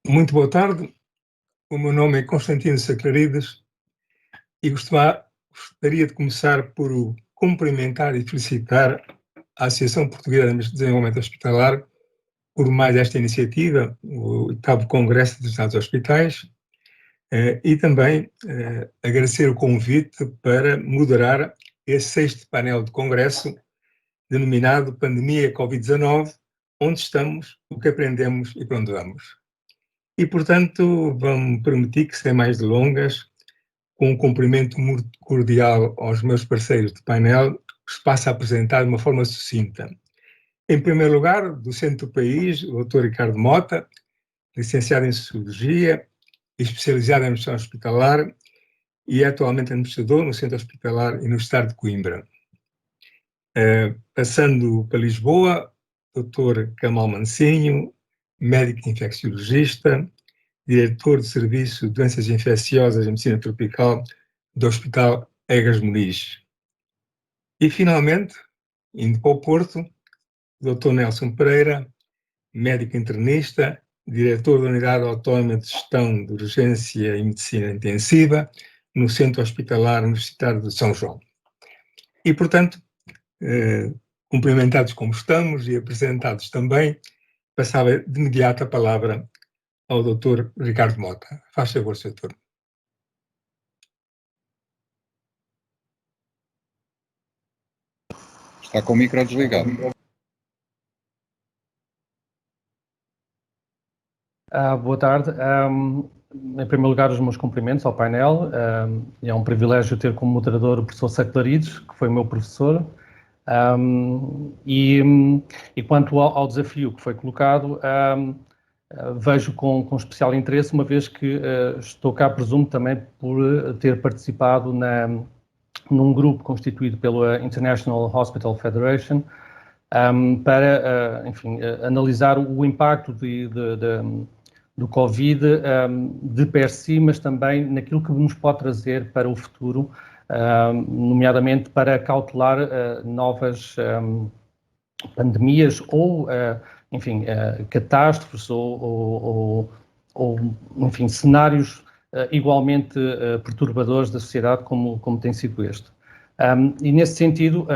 Muito boa tarde, o meu nome é Constantino Saclarides e gostaria de começar por cumprimentar e felicitar a Associação Portuguesa de Desenvolvimento Hospitalar por mais esta iniciativa, o 8º Congresso dos Estados Hospitais, e também agradecer o convite para moderar esse 6º painel de congresso denominado Pandemia Covid-19, onde estamos, o que aprendemos e para onde vamos. E, portanto, vamos permitir que, sem mais delongas, com um cumprimento muito cordial aos meus parceiros de painel, se passa a apresentar de uma forma sucinta. Em primeiro lugar, do centro do país, o Dr. Ricardo Mota, licenciado em Sociologia, especializado em Administração Hospitalar e é atualmente administrador no Centro Hospitalar Universitário de Coimbra. Passando para Lisboa, Dr. Kamal Mansinho, médico infecciologista, diretor de Serviço de Doenças Infecciosas e Medicina Tropical do Hospital Egas Muniz. E, finalmente, indo para o Porto, Dr. Nelson Pereira, médico internista, diretor da Unidade Autónoma de Gestão de Urgência e Medicina Intensiva no Centro Hospitalar Universitário de São João. E, portanto, cumprimentados como estamos e apresentados também, passava de imediato a palavra ao Dr. Ricardo Mota. Faz favor, Sr. Doutor. Está com o micro desligado. Boa tarde. Em primeiro lugar, os meus cumprimentos ao painel. É um privilégio ter como moderador o professor Saclarides, que foi meu professor. E quanto ao desafio que foi colocado, vejo com especial interesse, uma vez que estou cá, presumo, também por ter participado num grupo constituído pela International Hospital Federation para, enfim, analisar o impacto do Covid de per si, mas também naquilo que nos pode trazer para o futuro, nomeadamente para cautelar novas pandemias ou, enfim, catástrofes ou, enfim, cenários igualmente perturbadores da sociedade como tem sido este. E nesse sentido,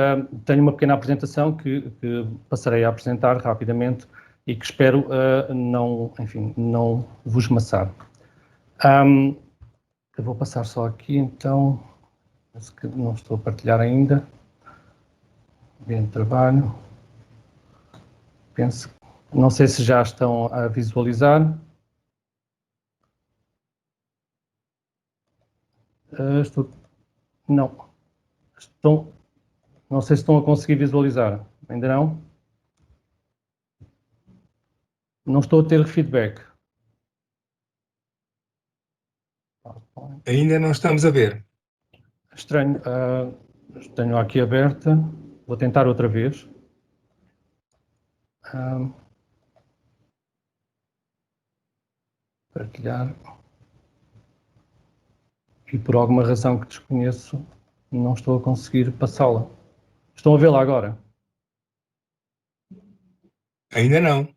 tenho uma pequena apresentação que passarei a apresentar rapidamente e que espero não vos maçar. Eu vou passar só aqui, então, penso que não estou a partilhar ainda. Bem, trabalho. Não sei se já estão a visualizar. Não sei se estão a conseguir visualizar. Ainda não? Não estou a ter feedback. Ainda não estamos a ver. Estranho. Tenho aqui aberta. Vou tentar outra vez. Partilhar. E por alguma razão que desconheço, não estou a conseguir passá-la. Estão a vê-la agora? Ainda não.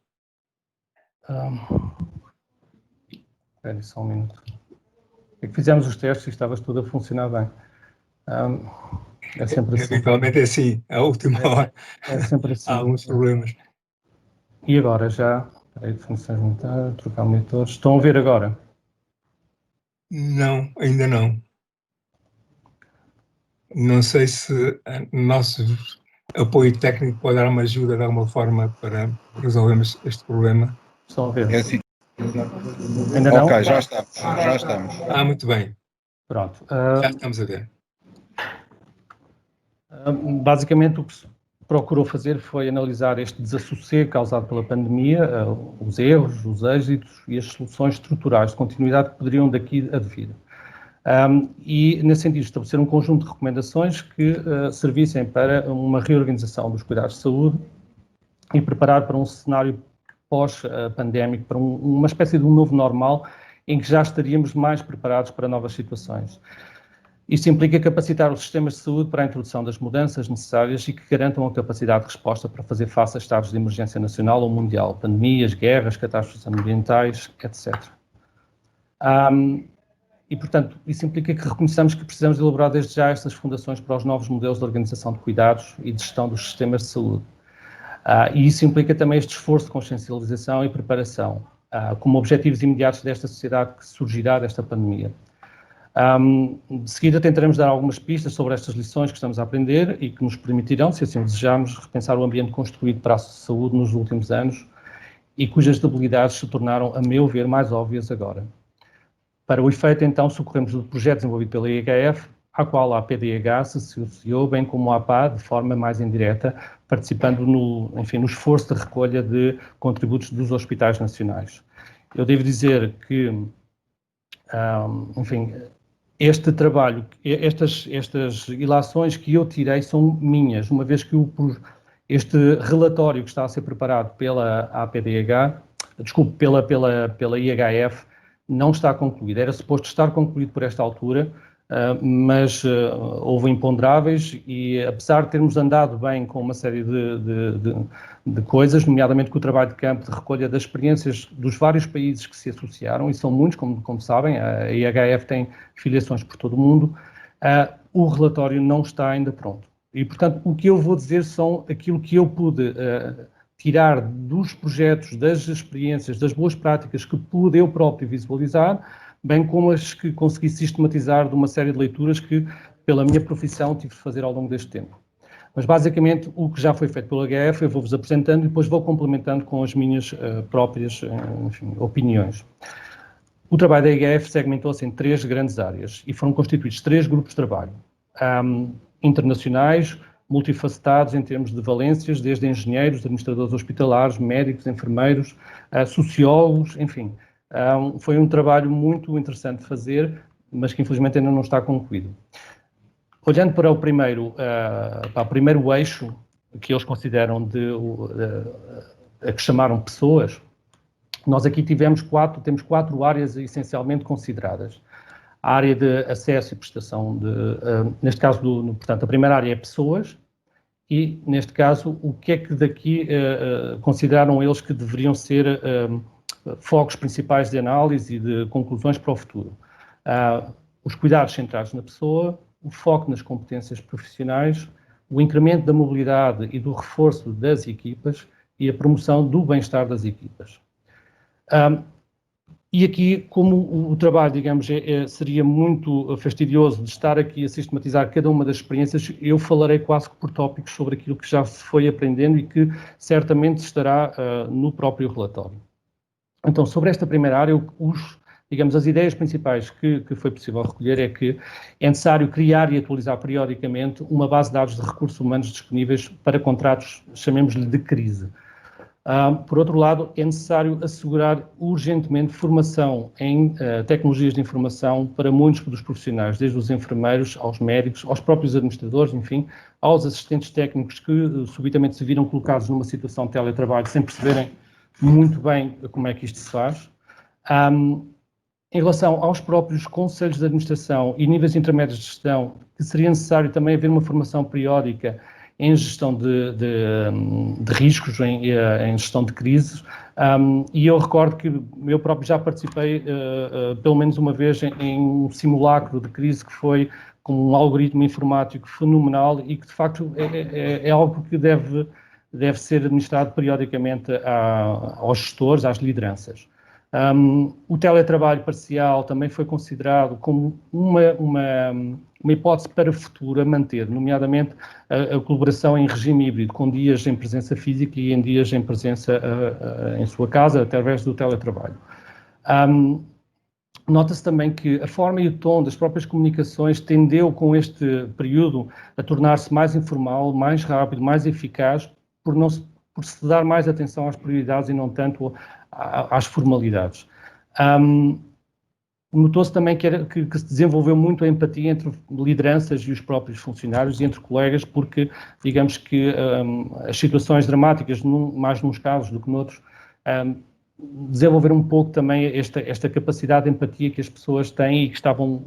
Espere só um minuto. É que fizemos os testes e estava tudo a funcionar bem. É sempre assim. Habitualmente é assim, à última hora. É sempre assim. Há alguns problemas. E agora já? Peraí, definições montar, trocar monitores. Estão a ver agora? Não, ainda não. Não sei se o nosso apoio técnico pode dar uma ajuda de alguma forma para resolvermos este problema. Estão a ver? É assim. Ainda não? Ok, já estamos. Muito bem. Pronto. Já estamos a ver. Basicamente, o que se procurou fazer foi analisar este desassossego causado pela pandemia, os erros, os êxitos e as soluções estruturais de continuidade que poderiam daqui advir. E, nesse sentido, estabelecer um conjunto de recomendações que servissem para uma reorganização dos cuidados de saúde e preparar para um cenário pós-pandémico, para uma espécie de um novo normal em que já estaríamos mais preparados para novas situações. Isto implica capacitar os sistemas de saúde para a introdução das mudanças necessárias e que garantam a capacidade de resposta para fazer face a estados de emergência nacional ou mundial, pandemias, guerras, catástrofes ambientais, etc. E, portanto, isso implica que reconheçamos que precisamos de elaborar desde já estas fundações para os novos modelos de organização de cuidados e de gestão dos sistemas de saúde. E isso implica também este esforço de consciencialização e preparação, como objetivos imediatos desta sociedade que surgirá desta pandemia. De seguida tentaremos dar algumas pistas sobre estas lições que estamos a aprender e que nos permitirão, se assim desejarmos, repensar o ambiente construído para a saúde nos últimos anos e cujas debilidades se tornaram, a meu ver, mais óbvias agora. Para o efeito, então, socorremos o projeto desenvolvido pela IHF, à qual a APDH se associou, bem como a APA, de forma mais indireta, participando no esforço de recolha de contributos dos hospitais nacionais. Eu devo dizer que, este trabalho, estas ilações que eu tirei são minhas, uma vez que este relatório que está a ser preparado pela APDH, pela IHF, não está concluído. Era suposto estar concluído por esta altura, mas houve imponderáveis e, apesar de termos andado bem com uma série de coisas, nomeadamente com o trabalho de campo de recolha das experiências dos vários países que se associaram, e são muitos, como sabem, a IHF tem filiações por todo o mundo, o relatório não está ainda pronto. E, portanto, o que eu vou dizer são aquilo que eu pude tirar dos projetos, das experiências, das boas práticas que pude eu próprio visualizar, bem como as que consegui sistematizar de uma série de leituras que, pela minha profissão, tive de fazer ao longo deste tempo. Mas, basicamente, o que já foi feito pela HF, eu vou-vos apresentando e depois vou complementando com as minhas próprias opiniões. O trabalho da HF segmentou-se em 3 grandes áreas e foram constituídos 3 grupos de trabalho. Internacionais, multifacetados em termos de valências, desde engenheiros, administradores hospitalares, médicos, enfermeiros, sociólogos, enfim. Foi um trabalho muito interessante de fazer, mas que infelizmente ainda não está concluído. Olhando para o primeiro eixo, que eles consideram a que chamaram pessoas, nós aqui temos 4 áreas essencialmente consideradas. A área de acesso e prestação neste caso, portanto, a primeira área é pessoas e, neste caso, o que é que daqui consideraram eles que deveriam ser focos principais de análise e de conclusões para o futuro. Os cuidados centrados na pessoa, o foco nas competências profissionais, o incremento da mobilidade e do reforço das equipas e a promoção do bem-estar das equipas. E aqui, como o trabalho, digamos, seria muito fastidioso de estar aqui a sistematizar cada uma das experiências, eu falarei quase que por tópicos sobre aquilo que já se foi aprendendo e que certamente estará no próprio relatório. Então, sobre esta primeira área, as ideias principais que foi possível recolher é que é necessário criar e atualizar periodicamente uma base de dados de recursos humanos disponíveis para contratos, chamemos-lhe de crise. Por outro lado, é necessário assegurar urgentemente formação em tecnologias de informação para muitos dos profissionais, desde os enfermeiros, aos médicos, aos próprios administradores, enfim, aos assistentes técnicos que subitamente se viram colocados numa situação de teletrabalho sem perceberem muito bem como é que isto se faz. Em relação aos próprios conselhos de administração e níveis intermédios de gestão, que seria necessário também haver uma formação periódica em gestão de riscos, em gestão de crises, e eu recordo que eu próprio já participei pelo menos uma vez em um simulacro de crise que foi com um algoritmo informático fenomenal e que de facto é algo que deve ser administrado periodicamente aos gestores, às lideranças. O teletrabalho parcial também foi considerado como uma hipótese para o futuro a manter, nomeadamente a colaboração em regime híbrido, com dias em presença física e em dias em presença em sua casa, através do teletrabalho. Nota-se também que a forma e o tom das próprias comunicações tendeu com este período a tornar-se mais informal, mais rápido, mais eficaz, por se dar mais atenção às prioridades e não tanto às formalidades. Notou-se também que se desenvolveu muito a empatia entre lideranças e os próprios funcionários e entre colegas, porque, digamos que as situações dramáticas, mais nos casos do que noutros, desenvolveram um pouco também esta capacidade de empatia que as pessoas têm e que estavam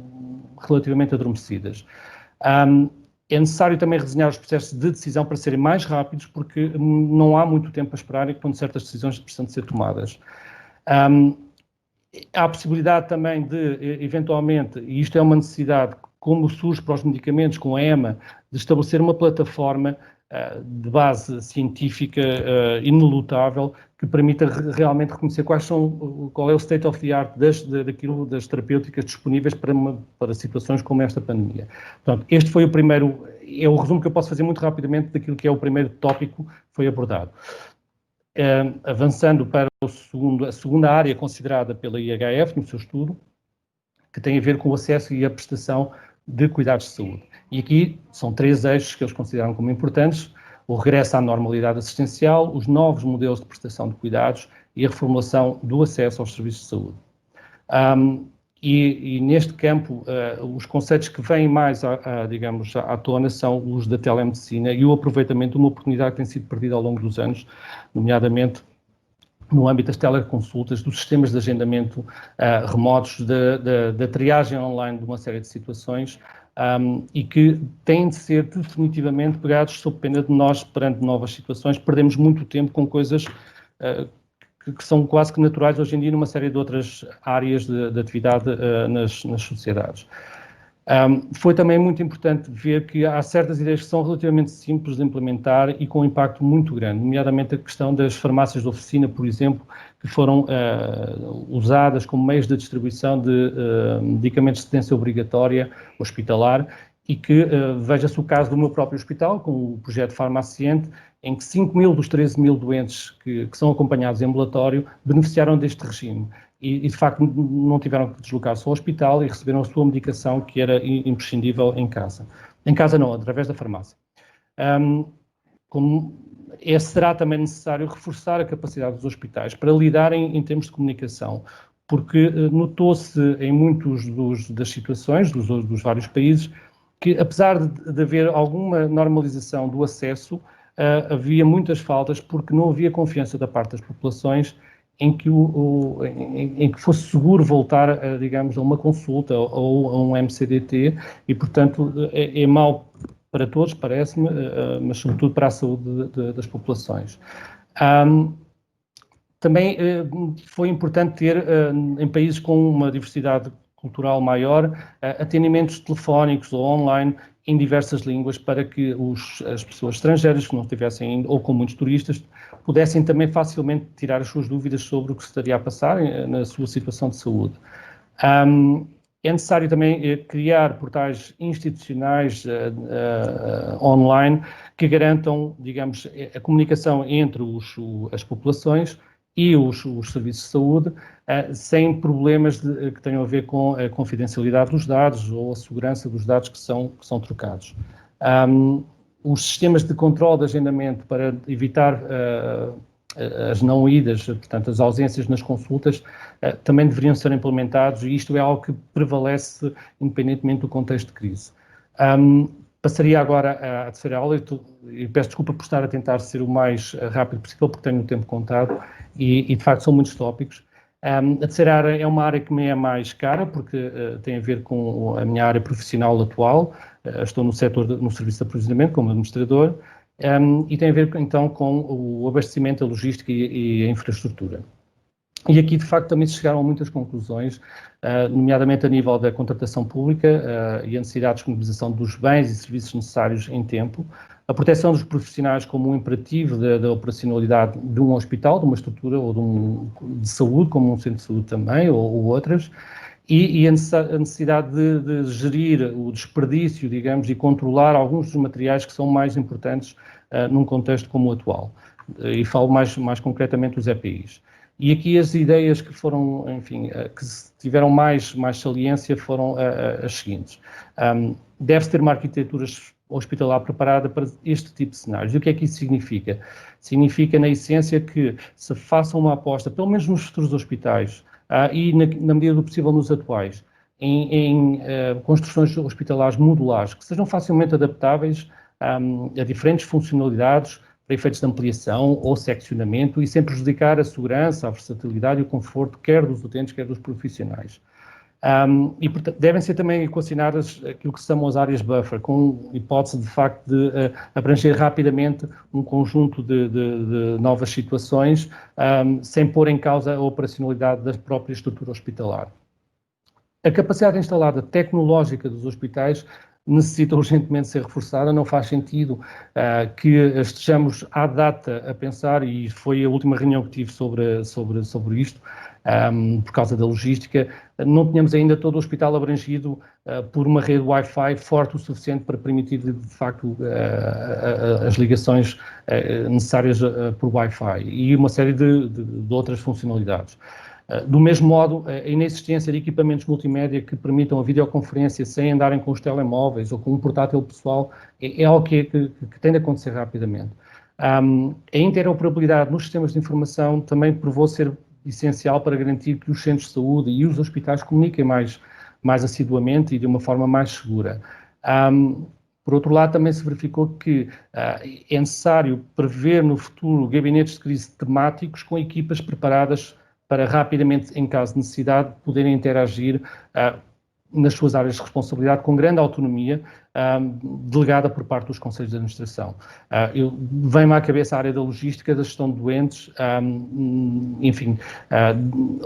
relativamente adormecidas. É necessário também redesenhar os processos de decisão para serem mais rápidos, porque não há muito tempo a esperar quando certas decisões precisam de ser tomadas. Há a possibilidade também de, eventualmente, e isto é uma necessidade, como surge para os medicamentos com a EMA, de estabelecer uma plataforma de base científica inelutável que permita realmente reconhecer qual é o state of the art das terapêuticas disponíveis para situações como esta pandemia. Portanto, este foi o resumo que eu posso fazer muito rapidamente daquilo que é o primeiro tópico que foi abordado. Avançando para a segunda área considerada pela IHF no seu estudo, que tem a ver com o acesso e a prestação de cuidados de saúde. E aqui são 3 eixos que eles consideram como importantes: o regresso à normalidade assistencial, os novos modelos de prestação de cuidados e a reformulação do acesso aos serviços de saúde. E neste campo, os conceitos que vêm mais, digamos, à tona são os da telemedicina e o aproveitamento de uma oportunidade que tem sido perdida ao longo dos anos, nomeadamente no âmbito das teleconsultas, dos sistemas de agendamento remotos, da triagem online de uma série de situações, e que têm de ser definitivamente pegados sob pena de nós, perante novas situações, perdemos muito tempo com coisas que são quase que naturais hoje em dia numa série de outras áreas de atividade nas sociedades. Foi também muito importante ver que há certas ideias que são relativamente simples de implementar e com um impacto muito grande, nomeadamente a questão das farmácias de oficina, por exemplo, que foram usadas como meios de distribuição de medicamentos de assistência obrigatória hospitalar, e que veja-se o caso do meu próprio hospital, com o projeto Farmaciente, em que 5.000 dos 13.000 doentes que são acompanhados em ambulatório beneficiaram deste regime. E, de facto, não tiveram que deslocar-se ao hospital e receberam a sua medicação, que era imprescindível, em casa. Em casa não, através da farmácia. Será também necessário reforçar a capacidade dos hospitais para lidarem em termos de comunicação, porque notou-se em muitas das situações dos vários países que, apesar de haver alguma normalização do acesso, havia muitas faltas porque não havia confiança da parte das populações em que fosse seguro voltar, digamos, a uma consulta ou a um MCDT, e, portanto, é mau para todos, parece-me, mas sobretudo para a saúde das populações. Também foi importante ter, em países com uma diversidade cultural maior, atendimentos telefónicos ou online em diversas línguas, para que as pessoas estrangeiras que não estivessem ainda, ou com muitos turistas, pudessem também facilmente tirar as suas dúvidas sobre o que se estaria a passar na sua situação de saúde. É necessário também criar portais institucionais online que garantam, digamos, a comunicação entre as populações e os serviços de saúde, sem problemas que tenham a ver com a confidencialidade dos dados ou a segurança dos dados que são trocados. Os sistemas de controle de agendamento para evitar as não idas, portanto, as ausências nas consultas, também deveriam ser implementados, e isto é algo que prevalece independentemente do contexto de crise. Passaria agora à terceira aula, e peço desculpa por estar a tentar ser o mais rápido possível, porque tenho o tempo contado, e de facto são muitos tópicos. A terceira área é uma área que me é mais cara, porque tem a ver com a minha área profissional atual. Estou no serviço de aprovisionamento como administrador, e tem a ver então com o abastecimento, a logística e a infraestrutura. E aqui, de facto, também se chegaram a muitas conclusões, nomeadamente a nível da contratação pública e a necessidade de disponibilização dos bens e serviços necessários em tempo, a proteção dos profissionais como um imperativo da operacionalidade de um hospital, de uma estrutura ou de saúde, como um centro de saúde também, ou outras, e a necessidade de gerir o desperdício, digamos, e controlar alguns dos materiais que são mais importantes num contexto como o atual. E falo mais concretamente dos EPIs. E aqui as ideias que foram, enfim, que tiveram mais saliência foram as seguintes. Deve-se ter uma arquitetura hospitalar preparada para este tipo de cenários. E o que é que isso significa? Significa, na essência, que se faça uma aposta, pelo menos nos futuros hospitais, e na medida do possível nos atuais, em construções hospitalares modulares, que sejam facilmente adaptáveis a diferentes funcionalidades, para efeitos de ampliação ou seccionamento, e sem prejudicar a segurança, a versatilidade e o conforto, quer dos utentes, quer dos profissionais. E, portanto, devem ser também equacionadas aquilo que se chamam as áreas buffer, com hipótese, de facto, de abranger rapidamente um conjunto de novas situações, sem pôr em causa a operacionalidade da própria estrutura hospitalar. A capacidade instalada tecnológica dos hospitais necessita urgentemente ser reforçada, não faz sentido que estejamos à data a pensar, e foi a última reunião que tive sobre isto, por causa da logística, não tínhamos ainda todo o hospital abrangido por uma rede Wi-Fi forte o suficiente para permitir, de facto, as ligações necessárias por Wi-Fi e uma série de outras funcionalidades. Do mesmo modo, a inexistência de equipamentos multimédia que permitam a videoconferência sem andarem com os telemóveis ou com um portátil pessoal é algo que tem de acontecer rapidamente. A interoperabilidade nos sistemas de informação também provou ser essencial para garantir que os centros de saúde e os hospitais comuniquem mais assiduamente e de uma forma mais segura. Por outro lado, também se verificou que é necessário prever no futuro gabinetes de crise temáticos com equipas preparadas para rapidamente, em caso de necessidade, poderem interagir nas suas áreas de responsabilidade com grande autonomia, delegada por parte dos conselhos de administração. Vem-me à cabeça a área da logística, da gestão de doentes, enfim,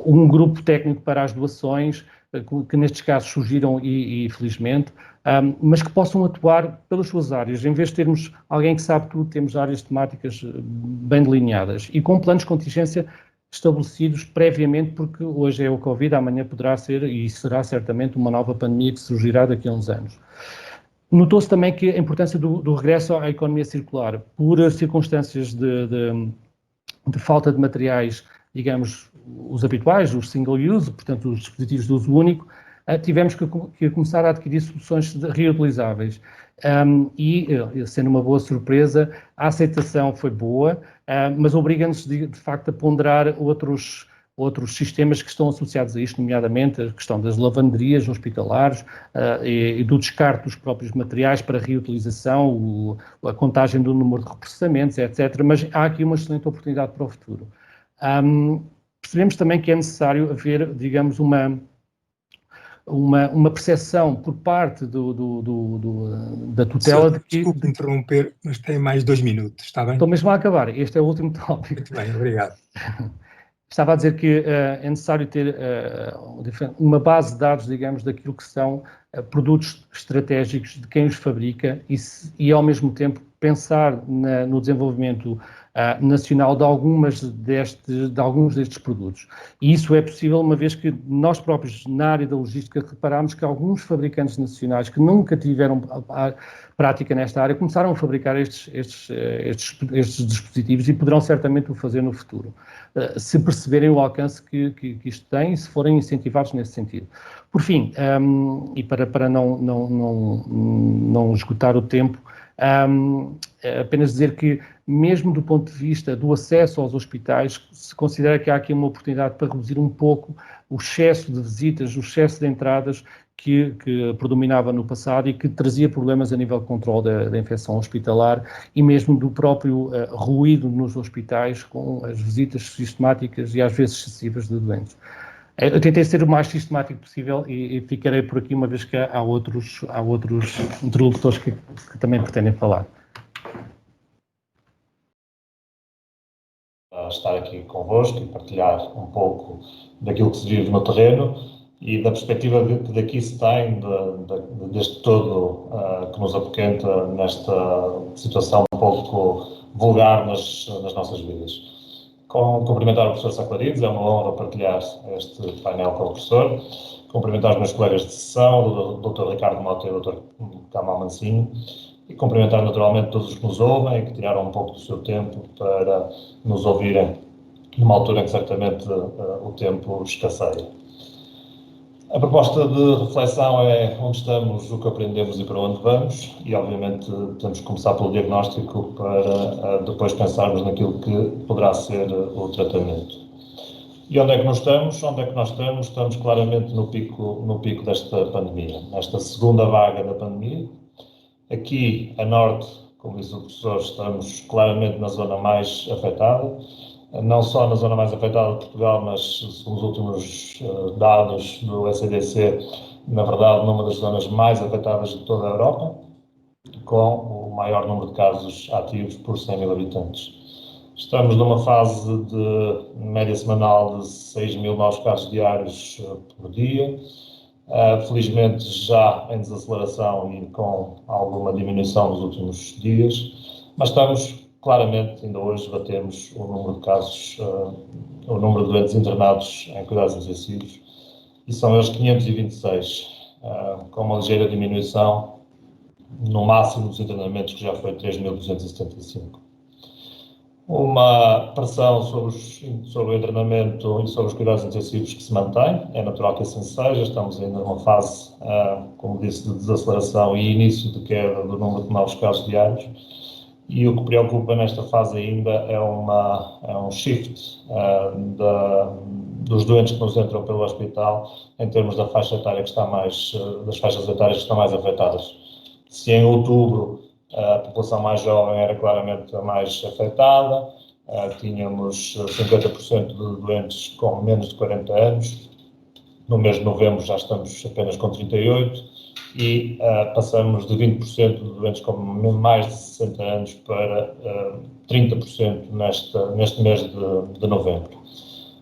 um grupo técnico para as doações, que nestes casos surgiram e felizmente, mas que possam atuar pelas suas áreas. Em vez de termos alguém que sabe tudo, temos áreas temáticas bem delineadas e com planos de contingência estabelecidos previamente, porque hoje é o Covid, amanhã poderá ser e será certamente uma nova pandemia que surgirá daqui a uns anos. Notou-se também que a importância do regresso à economia circular, por circunstâncias de falta de materiais, digamos, os habituais, os single use, portanto os dispositivos de uso único, tivemos que começar a adquirir soluções reutilizáveis. E, sendo uma boa surpresa, a aceitação foi boa, mas obriga-nos, de facto, a ponderar outros sistemas que estão associados a isto, nomeadamente a questão das lavanderias hospitalares e do descarte dos próprios materiais para reutilização, a contagem do número de reprocessamentos, etc. Mas há aqui uma excelente oportunidade para o futuro. Percebemos também que é necessário haver, digamos, uma percepção por parte da tutela de que... Desculpe interromper, mas tem mais 2 minutos, está bem? Estou mesmo a acabar, este é o último tópico. Muito bem, obrigado. Estava a dizer que é necessário ter uma base de dados, digamos, daquilo que são produtos estratégicos, de quem os fabrica e ao mesmo tempo pensar no desenvolvimento nacional de alguns destes produtos. E isso é possível uma vez que nós próprios, na área da logística, reparámos que alguns fabricantes nacionais que nunca tiveram prática nesta área começaram a fabricar estes dispositivos e poderão certamente o fazer no futuro, se perceberem o alcance que isto tem e se forem incentivados nesse sentido. Por fim, e para não esgotar o tempo, apenas dizer que, mesmo do ponto de vista do acesso aos hospitais, se considera que há aqui uma oportunidade para reduzir um pouco o excesso de visitas, o excesso de entradas que predominava no passado e que trazia problemas a nível de controle da infecção hospitalar e mesmo do próprio ruído nos hospitais com as visitas sistemáticas e às vezes excessivas de doentes. Eu tentei ser o mais sistemático possível e ficarei por aqui, uma vez que há outros interlocutores que também pretendem falar. Estar aqui convosco e partilhar um pouco daquilo que se vive no terreno e da perspectiva que daqui se tem, deste todo que nos apoquenta nesta situação um pouco vulgar nas nossas vidas. Cumprimentar o professor Saclarides, é uma honra partilhar este painel com o professor. Cumprimentar os meus colegas de sessão, o Dr. Ricardo Mota e o Dr. Camal Mancinho. E cumprimentar naturalmente todos os que nos ouvem e que tiraram um pouco do seu tempo para nos ouvirem numa altura em que certamente o tempo escasseia. A proposta de reflexão é onde estamos, o que aprendemos e para onde vamos, e obviamente temos que começar pelo diagnóstico para depois pensarmos naquilo que poderá ser o tratamento. E onde é que nós estamos? Onde é que nós estamos? Estamos claramente no pico desta pandemia, nesta segunda vaga da pandemia. Aqui, a norte, como disse o professor, estamos claramente na zona mais afetada. não só na zona mais afetada de Portugal, mas segundo os últimos dados do ECDC, na verdade, numa das zonas mais afetadas de toda a Europa, com o maior número de casos ativos por 100 mil habitantes. Estamos numa fase de média semanal de 6 mil novos casos diários por dia, felizmente já em desaceleração e com alguma diminuição nos últimos dias, mas estamos, claramente, ainda hoje batemos o número de casos, o número de doentes internados em cuidados intensivos, e são eles 526, com uma ligeira diminuição no máximo dos internamentos, que já foi 3.275. Uma pressão sobre o internamento e sobre os cuidados intensivos que se mantém, é natural que assim seja, estamos ainda numa fase, como disse, de desaceleração e início de queda do número de novos casos diários, e o que preocupa nesta fase ainda é um shift dos doentes que nos entram pelo hospital em termos da faixa etária que está mais, das faixas etárias que estão mais afetadas. Se em outubro a população mais jovem era claramente a mais afetada, tínhamos 50% de doentes com menos de 40 anos, no mês de novembro já estamos apenas com 38%, e passamos de 20% de doentes com mais de 60 anos para 30% neste mês de novembro.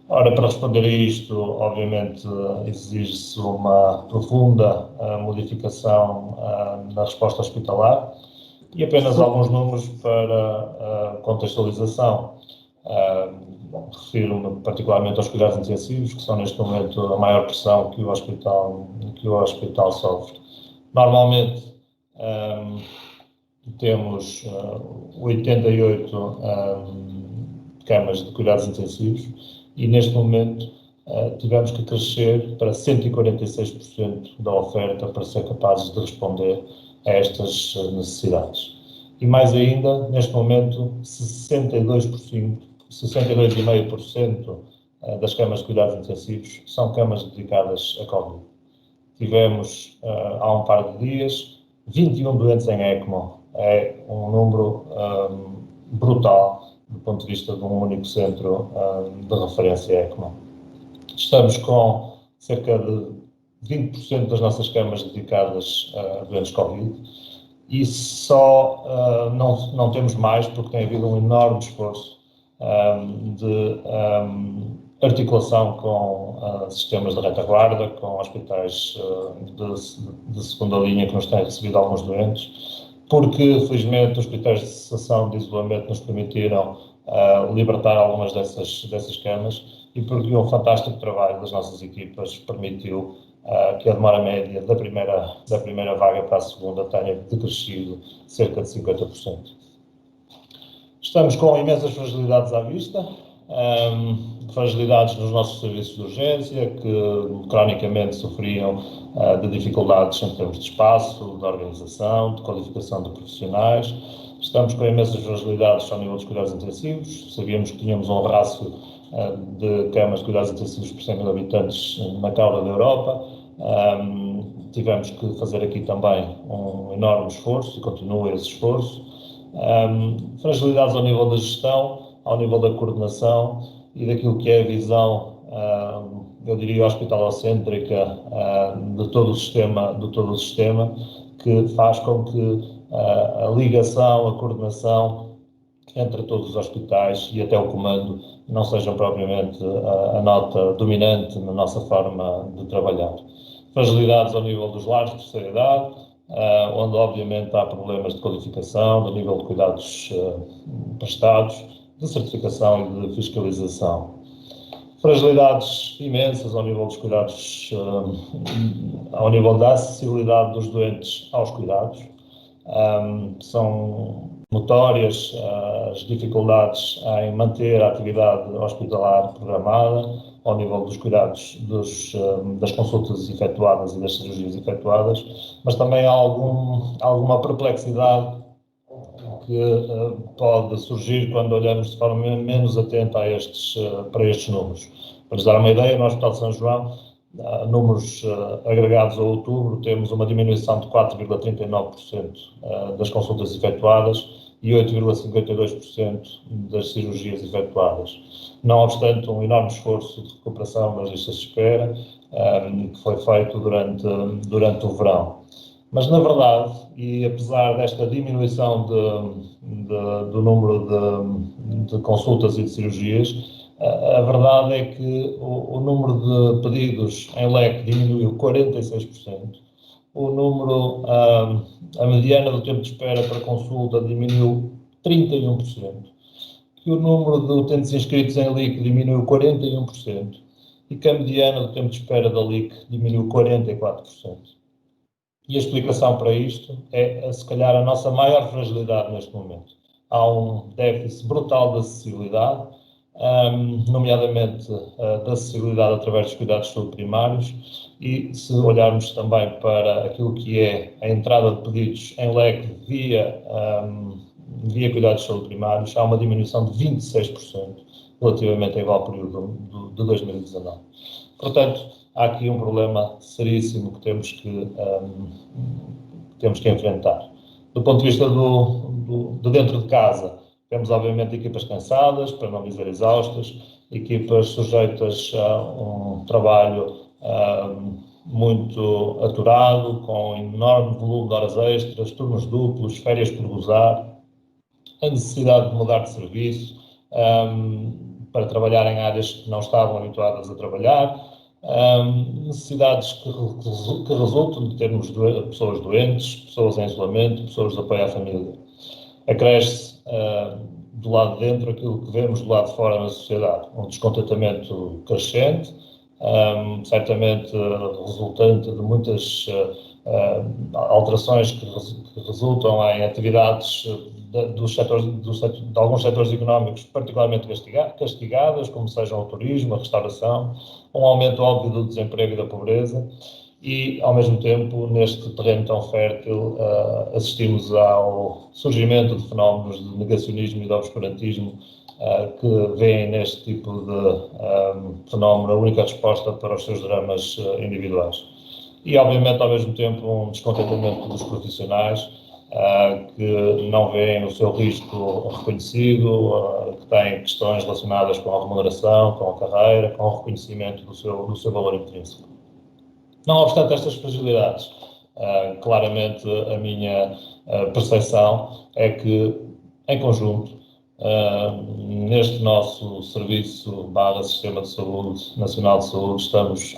Ora, para responder a isto, obviamente, exige-se uma profunda modificação na resposta hospitalar, e apenas alguns números para contextualização. Refiro-me particularmente aos cuidados intensivos, que são neste momento a maior pressão que o hospital sofre. Normalmente temos 88 camas de cuidados intensivos, e neste momento tivemos que crescer para 146% da oferta para ser capazes de responder a estas necessidades. E mais ainda, neste momento, 62,5% das camas de cuidados intensivos são camas dedicadas a Covid. Tivemos, há um par de dias, 21 doentes em ECMO. É um número brutal do ponto de vista de um único centro de referência ECMO. Estamos com cerca de 20% das nossas camas dedicadas a doentes Covid, e só não temos mais porque tem havido um enorme esforço de articulação com sistemas de retaguarda, com hospitais de segunda linha que nos têm recebido alguns doentes, porque, felizmente, os critérios de cessação de isolamento nos permitiram libertar algumas dessas camas, e porque um fantástico trabalho das nossas equipas permitiu que a demora média da primeira vaga para a segunda tenha decrescido cerca de 50%. Estamos com imensas fragilidades à vista, fragilidades nos nossos serviços de urgência, que cronicamente sofriam de dificuldades em termos de espaço, de organização, de qualificação de profissionais. Estamos com imensas fragilidades ao nível dos cuidados intensivos. Sabíamos que tínhamos um rácio de camas de cuidados intensivos por 100 mil habitantes na cauda da Europa. Tivemos que fazer aqui também um enorme esforço, e continua esse esforço. Fragilidades ao nível da gestão, ao nível da coordenação e daquilo que é a visão, eu diria, hospitalocêntrica de todo o sistema, que faz com que a ligação, a coordenação entre todos os hospitais e até o comando não sejam propriamente a nota dominante na nossa forma de trabalhar. Fragilidades ao nível dos lares de terceira idade, onde obviamente há problemas de qualificação, de nível de cuidados prestados, de certificação e de fiscalização. Fragilidades imensas ao nível dos cuidados, ao nível da acessibilidade dos doentes aos cuidados. São notórias as dificuldades em manter a atividade hospitalar programada, ao nível dos cuidados, das consultas efetuadas e das cirurgias efetuadas, mas também há alguma perplexidade que pode surgir quando olhamos de forma menos atenta para estes números. Para lhes dar uma ideia, no Hospital de São João, números agregados a outubro, temos uma diminuição de 4,39% das consultas efetuadas e 8,52% das cirurgias efetuadas. Não obstante um enorme esforço de recuperação das listas de espera, que foi feito durante o verão. Mas, na verdade, e apesar desta diminuição do número de consultas e de cirurgias, a verdade é que o número de pedidos em leque diminuiu 46%, a mediana do tempo de espera para consulta diminuiu 31%, que o número de utentes inscritos em LIC diminuiu 41% e que a mediana do tempo de espera da LIC diminuiu 44%. E a explicação para isto é, se calhar, a nossa maior fragilidade neste momento. Há um déficit brutal de acessibilidade, nomeadamente da acessibilidade através dos cuidados de saúde primários, e se olharmos também para aquilo que é a entrada de pedidos em leque via cuidados de saúde primários, há uma diminuição de 26% relativamente ao igual período de 2019. Portanto, há aqui um problema seríssimo que temos que enfrentar. Do ponto de vista de dentro de casa, temos obviamente equipas cansadas, para não dizer exaustas, equipas sujeitas a um trabalho muito aturado, com enorme volume de horas extras, turnos duplos, férias por gozar, a necessidade de mudar de serviço para trabalhar em áreas que não estavam habituadas a trabalhar, necessidades que resultam de termos pessoas doentes, pessoas em isolamento, pessoas de apoio à família. Acresce do lado de dentro aquilo que vemos do lado de fora na sociedade, um descontentamento crescente, certamente resultante de muitas alterações que resultam em atividades de alguns setores económicos particularmente castigadas, como sejam o turismo, a restauração, um aumento óbvio do desemprego e da pobreza e, ao mesmo tempo, neste terreno tão fértil, assistimos ao surgimento de fenómenos de negacionismo e de obscurantismo que veem neste tipo de fenómeno a única resposta para os seus dramas individuais. E, obviamente, ao mesmo tempo, um descontentamento dos profissionais que não veem o seu risco reconhecido, que têm questões relacionadas com a remuneração, com a carreira, com o reconhecimento do seu valor intrínseco. Não obstante estas fragilidades, claramente a minha percepção é que, em conjunto, neste nosso serviço Sistema de Saúde, Nacional de Saúde, estamos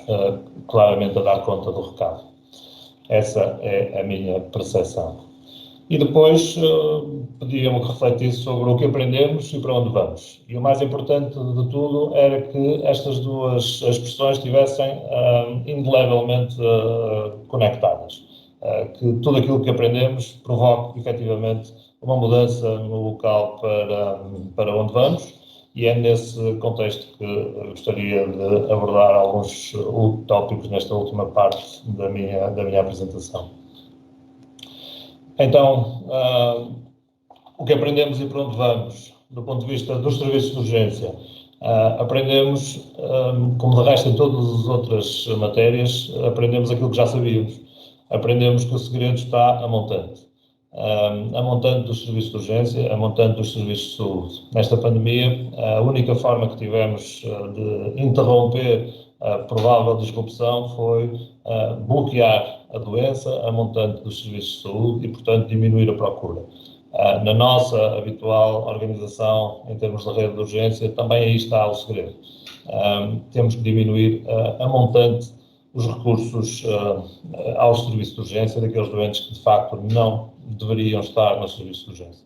claramente a dar conta do recado. Essa é a minha percepção. E depois pedia-me que refletisse sobre o que aprendemos e para onde vamos. E o mais importante de tudo era que estas duas expressões estivessem indelevelmente conectadas. Que tudo aquilo que aprendemos provoque, efetivamente, uma mudança no local para onde vamos. E é nesse contexto que gostaria de abordar alguns tópicos nesta última parte da minha apresentação. Então, o que aprendemos e para onde vamos, do ponto de vista dos serviços de urgência, aprendemos, como de resto em todas as outras matérias, aprendemos aquilo que já sabíamos. Aprendemos que o segredo está a montante. A montante dos serviços de urgência, a montante dos serviços de saúde. Nesta pandemia, a única forma que tivemos de interromper a provável disrupção foi bloquear a doença, a montante dos serviços de saúde e, portanto, diminuir a procura. Na nossa habitual organização, em termos de rede de urgência, também aí está o segredo. Temos que diminuir a montante os recursos aos serviços de urgência daqueles doentes que, de facto, não deveriam estar nos serviços de urgência.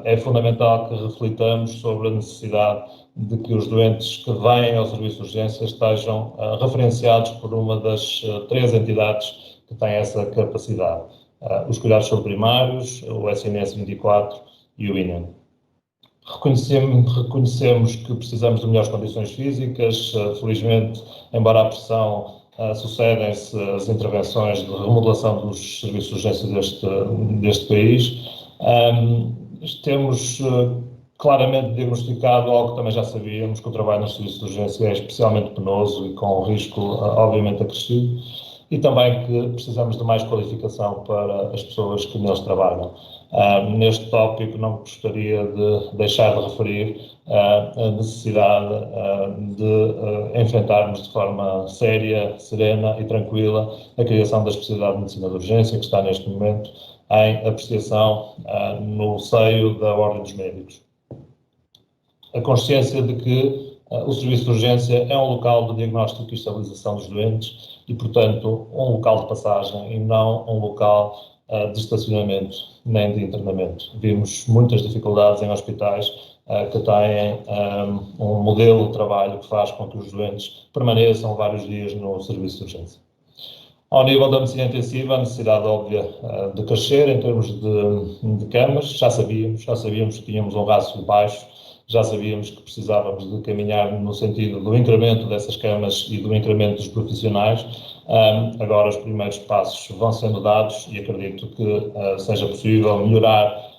É fundamental que reflitamos sobre a necessidade de que os doentes que vêm ao serviço de urgência estejam referenciados por uma das três entidades que têm essa capacidade. Os cuidados de saúde primários, o SNS 24 e o INEM. Reconhecemos que precisamos de melhores condições físicas. Felizmente, embora a pressão, sucedem-se as intervenções de remodelação dos serviços de urgência deste país. Temos claramente diagnosticado algo que também já sabíamos, que o trabalho nos serviços de urgência é especialmente penoso e com um risco, obviamente, acrescido, e também que precisamos de mais qualificação para as pessoas que neles trabalham. Neste tópico não gostaria de deixar de referir a necessidade de enfrentarmos de forma séria, serena e tranquila a criação da especialidade de medicina de urgência, que está neste momento em apreciação no seio da Ordem dos Médicos. A consciência de que o serviço de urgência é um local de diagnóstico e estabilização dos doentes e, portanto, um local de passagem e não um local de estacionamento nem de internamento. Vimos muitas dificuldades em hospitais que têm um modelo de trabalho que faz com que os doentes permaneçam vários dias no serviço de urgência. Ao nível da medicina intensiva, a necessidade óbvia de crescer em termos de camas, já sabíamos que tínhamos um rácio baixo, já sabíamos que precisávamos de caminhar no sentido do incremento dessas camas e do incremento dos profissionais. Agora os primeiros passos vão sendo dados e acredito que seja possível melhorar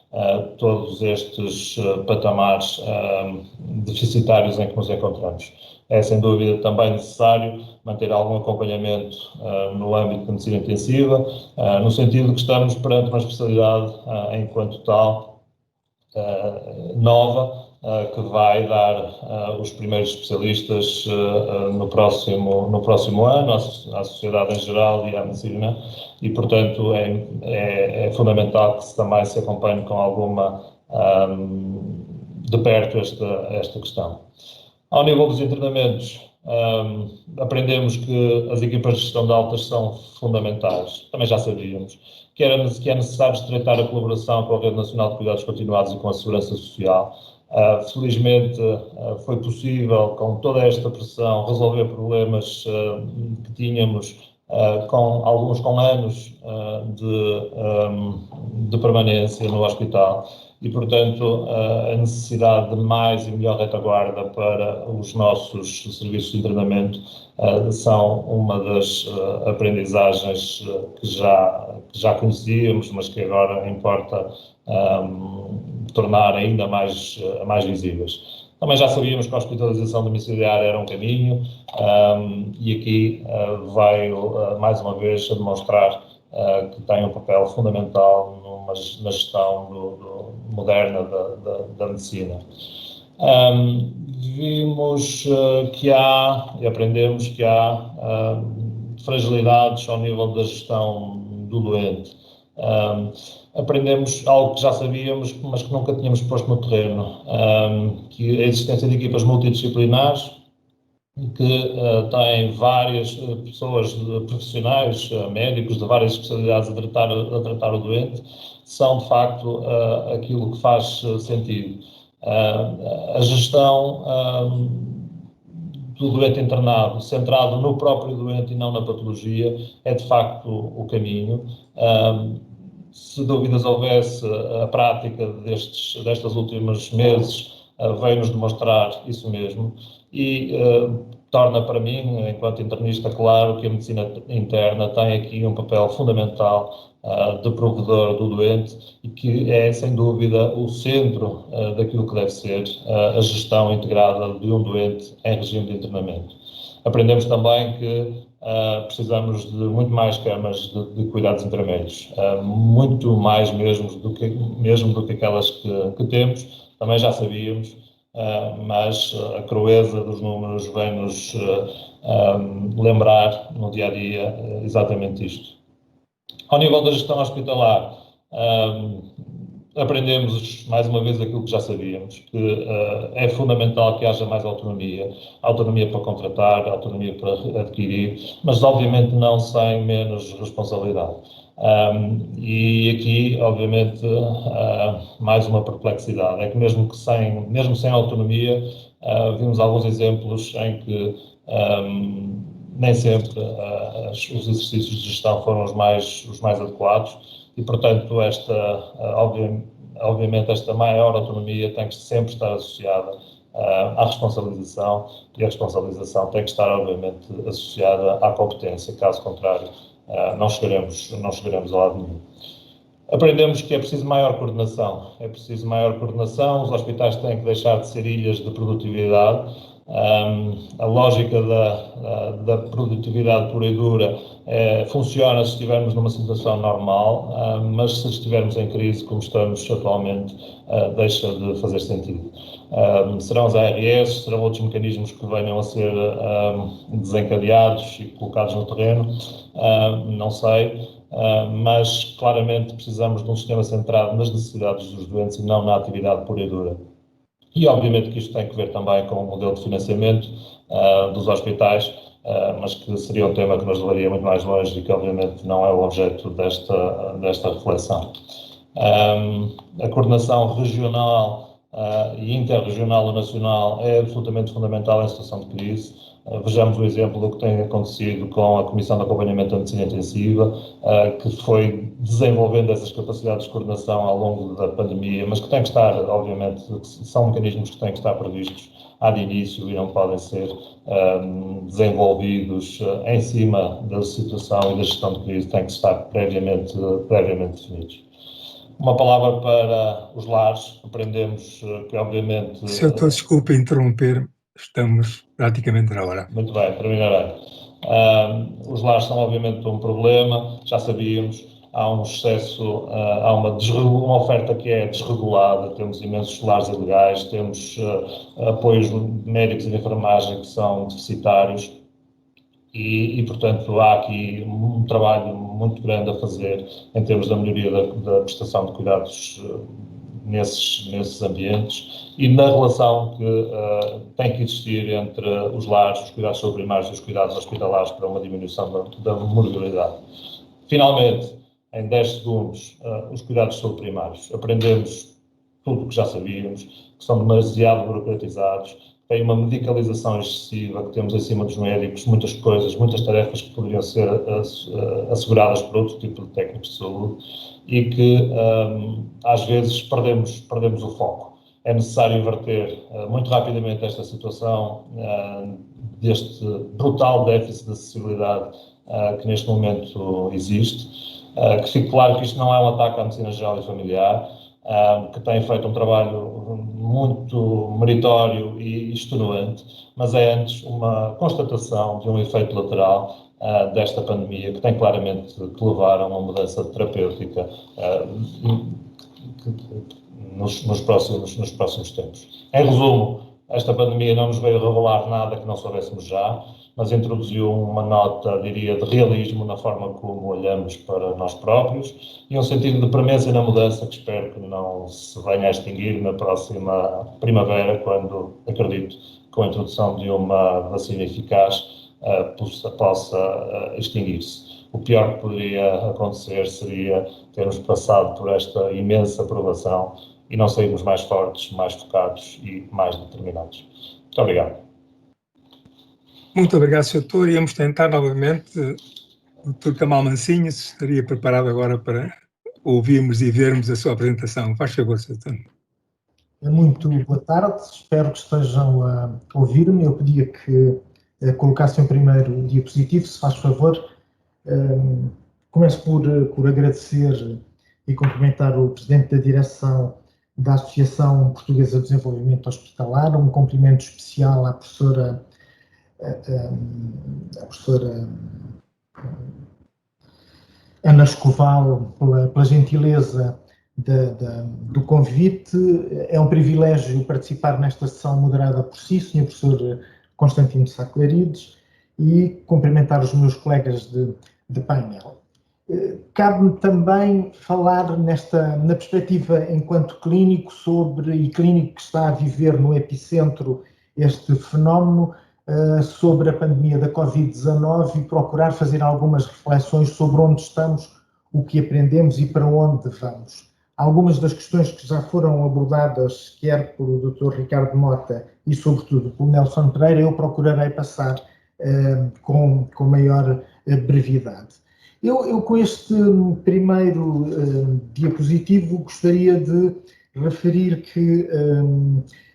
todos estes patamares deficitários em que nos encontramos. É sem dúvida também necessário manter algum acompanhamento no âmbito da medicina intensiva, no sentido de que estamos perante uma especialidade enquanto tal nova, que vai dar os primeiros especialistas no próximo ano, à sociedade em geral e à medicina, e, portanto, é fundamental que também se acompanhe com alguma de perto esta questão. Ao nível dos internamentos, aprendemos que as equipas de gestão de altas são fundamentais, também já sabíamos, que é necessário estreitar a colaboração com a Rede Nacional de Cuidados Continuados e com a Segurança Social. Felizmente foi possível, com toda esta pressão, resolver problemas que tínhamos, alguns com anos de permanência no hospital e, portanto, a necessidade de mais e melhor retaguarda para os nossos serviços de internamento são uma das aprendizagens que já conhecíamos, mas que agora importa tornar ainda mais visíveis. Também já sabíamos que a hospitalização domiciliar era um caminho e aqui veio mais uma vez a demonstrar que tem um papel fundamental na gestão moderna da medicina. Vimos que há, e aprendemos que há fragilidades ao nível da gestão do doente. Aprendemos algo que já sabíamos, mas que nunca tínhamos posto no terreno, que a existência de equipas multidisciplinares, que têm várias pessoas profissionais, médicos de várias especialidades a tratar o doente, são de facto aquilo que faz sentido. A gestão do doente internado, centrado no próprio doente e não na patologia, é de facto o caminho. Se dúvidas houvesse, a prática destes últimos meses veio-nos demonstrar isso mesmo e torna para mim, enquanto internista, claro que a medicina interna tem aqui um papel fundamental de provedor do doente e que é, sem dúvida, o centro daquilo que deve ser a gestão integrada de um doente em regime de internamento. Aprendemos também que precisamos de muito mais camas de cuidados intermédios, muito mais mesmo do que aquelas que temos, também já sabíamos, mas a crueza dos números vem-nos lembrar no dia-a-dia exatamente isto. Ao nível da gestão hospitalar, aprendemos mais uma vez aquilo que já sabíamos, que é fundamental que haja mais autonomia para contratar, autonomia para adquirir, mas obviamente não sem menos responsabilidade. E aqui, obviamente, mais uma perplexidade, é que mesmo sem autonomia, vimos alguns exemplos em que nem sempre os exercícios de gestão foram os mais adequados e, portanto, obviamente esta maior autonomia tem que sempre estar associada à responsabilização e a responsabilização tem que estar, obviamente, associada à competência, caso contrário, não chegaremos a lado nenhum. Aprendemos que é preciso maior coordenação. É preciso maior coordenação, os hospitais têm que deixar de ser ilhas de produtividade. A lógica da produtividade pura e dura funciona se estivermos numa situação normal, mas se estivermos em crise, como estamos atualmente, deixa de fazer sentido. Serão os ARS, serão outros mecanismos que venham a ser desencadeados e colocados no terreno, não sei. Mas claramente precisamos de um sistema centrado nas necessidades dos doentes e não na atividade pura e dura. E obviamente que isto tem que ver também com o modelo de financiamento dos hospitais, mas que seria um tema que nos levaria muito mais longe e que obviamente não é o objeto desta reflexão. A coordenação regional e interregional ou nacional é absolutamente fundamental em situação de crise. Vejamos o exemplo do que tem acontecido com a Comissão de Acompanhamento da Medicina Intensiva, que foi desenvolvendo essas capacidades de coordenação ao longo da pandemia, mas que têm que estar, obviamente, são mecanismos que têm que estar previstos de início e não podem ser desenvolvidos em cima da situação e da gestão de crise, têm que estar previamente definidos. Uma palavra para os lares. Aprendemos que, obviamente... Sr. Doutor, desculpe interromper, estamos praticamente na hora. Muito bem, terminarei. Os lares são, obviamente, um problema, já sabíamos. Há um excesso, há uma oferta que é desregulada, temos imensos lares ilegais, temos apoios médicos e de enfermagem que são deficitários. E, portanto, há aqui um trabalho muito grande a fazer em termos da melhoria da prestação de cuidados nesses ambientes e na relação que tem que existir entre os lares, os cuidados sobreprimários e os cuidados hospitalares para uma diminuição da mortalidade. Finalmente, em 10 segundos, os cuidados sobreprimários. Aprendemos tudo o que já sabíamos, que são demasiado burocratizados, tem uma medicalização excessiva que temos em cima dos médicos, muitas coisas, muitas tarefas que poderiam ser asseguradas por outro tipo de técnicos de saúde e que às vezes perdemos o foco. É necessário inverter muito rapidamente esta situação deste brutal déficit de acessibilidade que neste momento existe. Que fique claro que isto não é um ataque à medicina geral e familiar, que tem feito um trabalho muito meritório e extenuante, mas é antes uma constatação de um efeito lateral desta pandemia que tem claramente que levar a uma mudança terapêutica nos próximos tempos. Em resumo, esta pandemia não nos veio revelar nada que não soubéssemos já, mas introduziu uma nota, diria, de realismo na forma como olhamos para nós próprios e um sentido de premência na mudança que espero que não se venha a extinguir na próxima primavera, quando, acredito, com a introdução de uma vacina eficaz, possa extinguir-se. O pior que poderia acontecer seria termos passado por esta imensa provação e não sairmos mais fortes, mais focados e mais determinados. Muito obrigado. Muito obrigado, Sr. Doutor. Íamos tentar novamente o Dr. Kamal Mansinho, se estaria preparado agora para ouvirmos e vermos a sua apresentação. Faz favor, Sr. Doutor. Muito boa tarde, espero que estejam a ouvir-me. Eu pedia que colocassem o primeiro diapositivo, se faz favor. Começo por agradecer e cumprimentar o Presidente da Direção da Associação Portuguesa de Desenvolvimento Hospitalar, um cumprimento especial à professora Ana Escoval pela gentileza do convite. É um privilégio participar nesta sessão moderada por si, Sr. Professor Constantino Sá Clarides, e cumprimentar os meus colegas de painel. Cabe-me também falar na perspectiva enquanto clínico e clínico que está a viver no epicentro este fenómeno, sobre a pandemia da Covid-19 e procurar fazer algumas reflexões sobre onde estamos, o que aprendemos e para onde vamos. Algumas das questões que já foram abordadas, quer pelo Dr. Ricardo Mota e, sobretudo, pelo Nelson Pereira, eu procurarei passar com maior brevidade. Eu, com este primeiro diapositivo, gostaria de referir que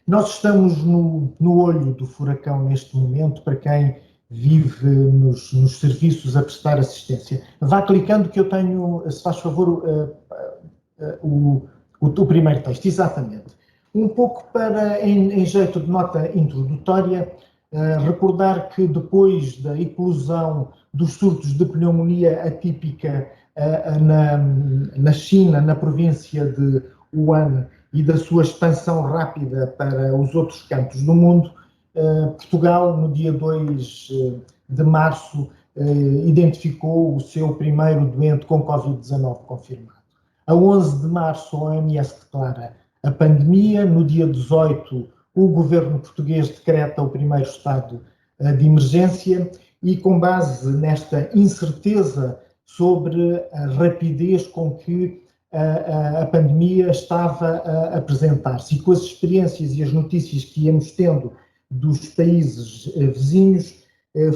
nós estamos no olho do furacão neste momento, para quem vive nos serviços a prestar assistência. Vá clicando que eu tenho, se faz favor, o primeiro texto, exatamente. Um pouco em jeito de nota introdutória, recordar que depois da eclosão dos surtos de pneumonia atípica na China, na província de Wuhan, e da sua expansão rápida para os outros cantos do mundo, Portugal, no dia 2 de março, identificou o seu primeiro doente com Covid-19 confirmado. A 11 de março, a OMS declara a pandemia. No dia 18, o governo português decreta o primeiro estado de emergência e, com base nesta incerteza sobre a rapidez com que a pandemia estava a apresentar-se e com as experiências e as notícias que íamos tendo dos países vizinhos,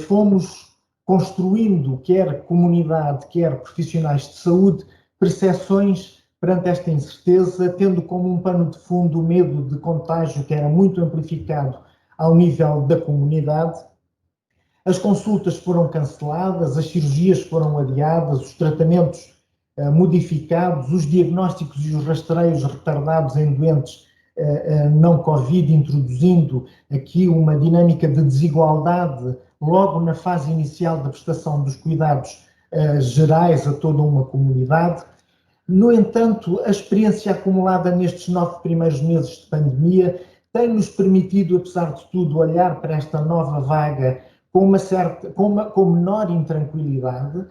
fomos construindo, quer comunidade, quer profissionais de saúde, percepções perante esta incerteza, tendo como um pano de fundo o medo de contágio que era muito amplificado ao nível da comunidade. As consultas foram canceladas, as cirurgias foram adiadas, os tratamentos modificados, os diagnósticos e os rastreios retardados em doentes não Covid, introduzindo aqui uma dinâmica de desigualdade logo na fase inicial da prestação dos cuidados gerais a toda uma comunidade. No entanto, a experiência acumulada nestes 9 primeiros meses de pandemia tem-nos permitido, apesar de tudo, olhar para esta nova vaga com menor intranquilidade,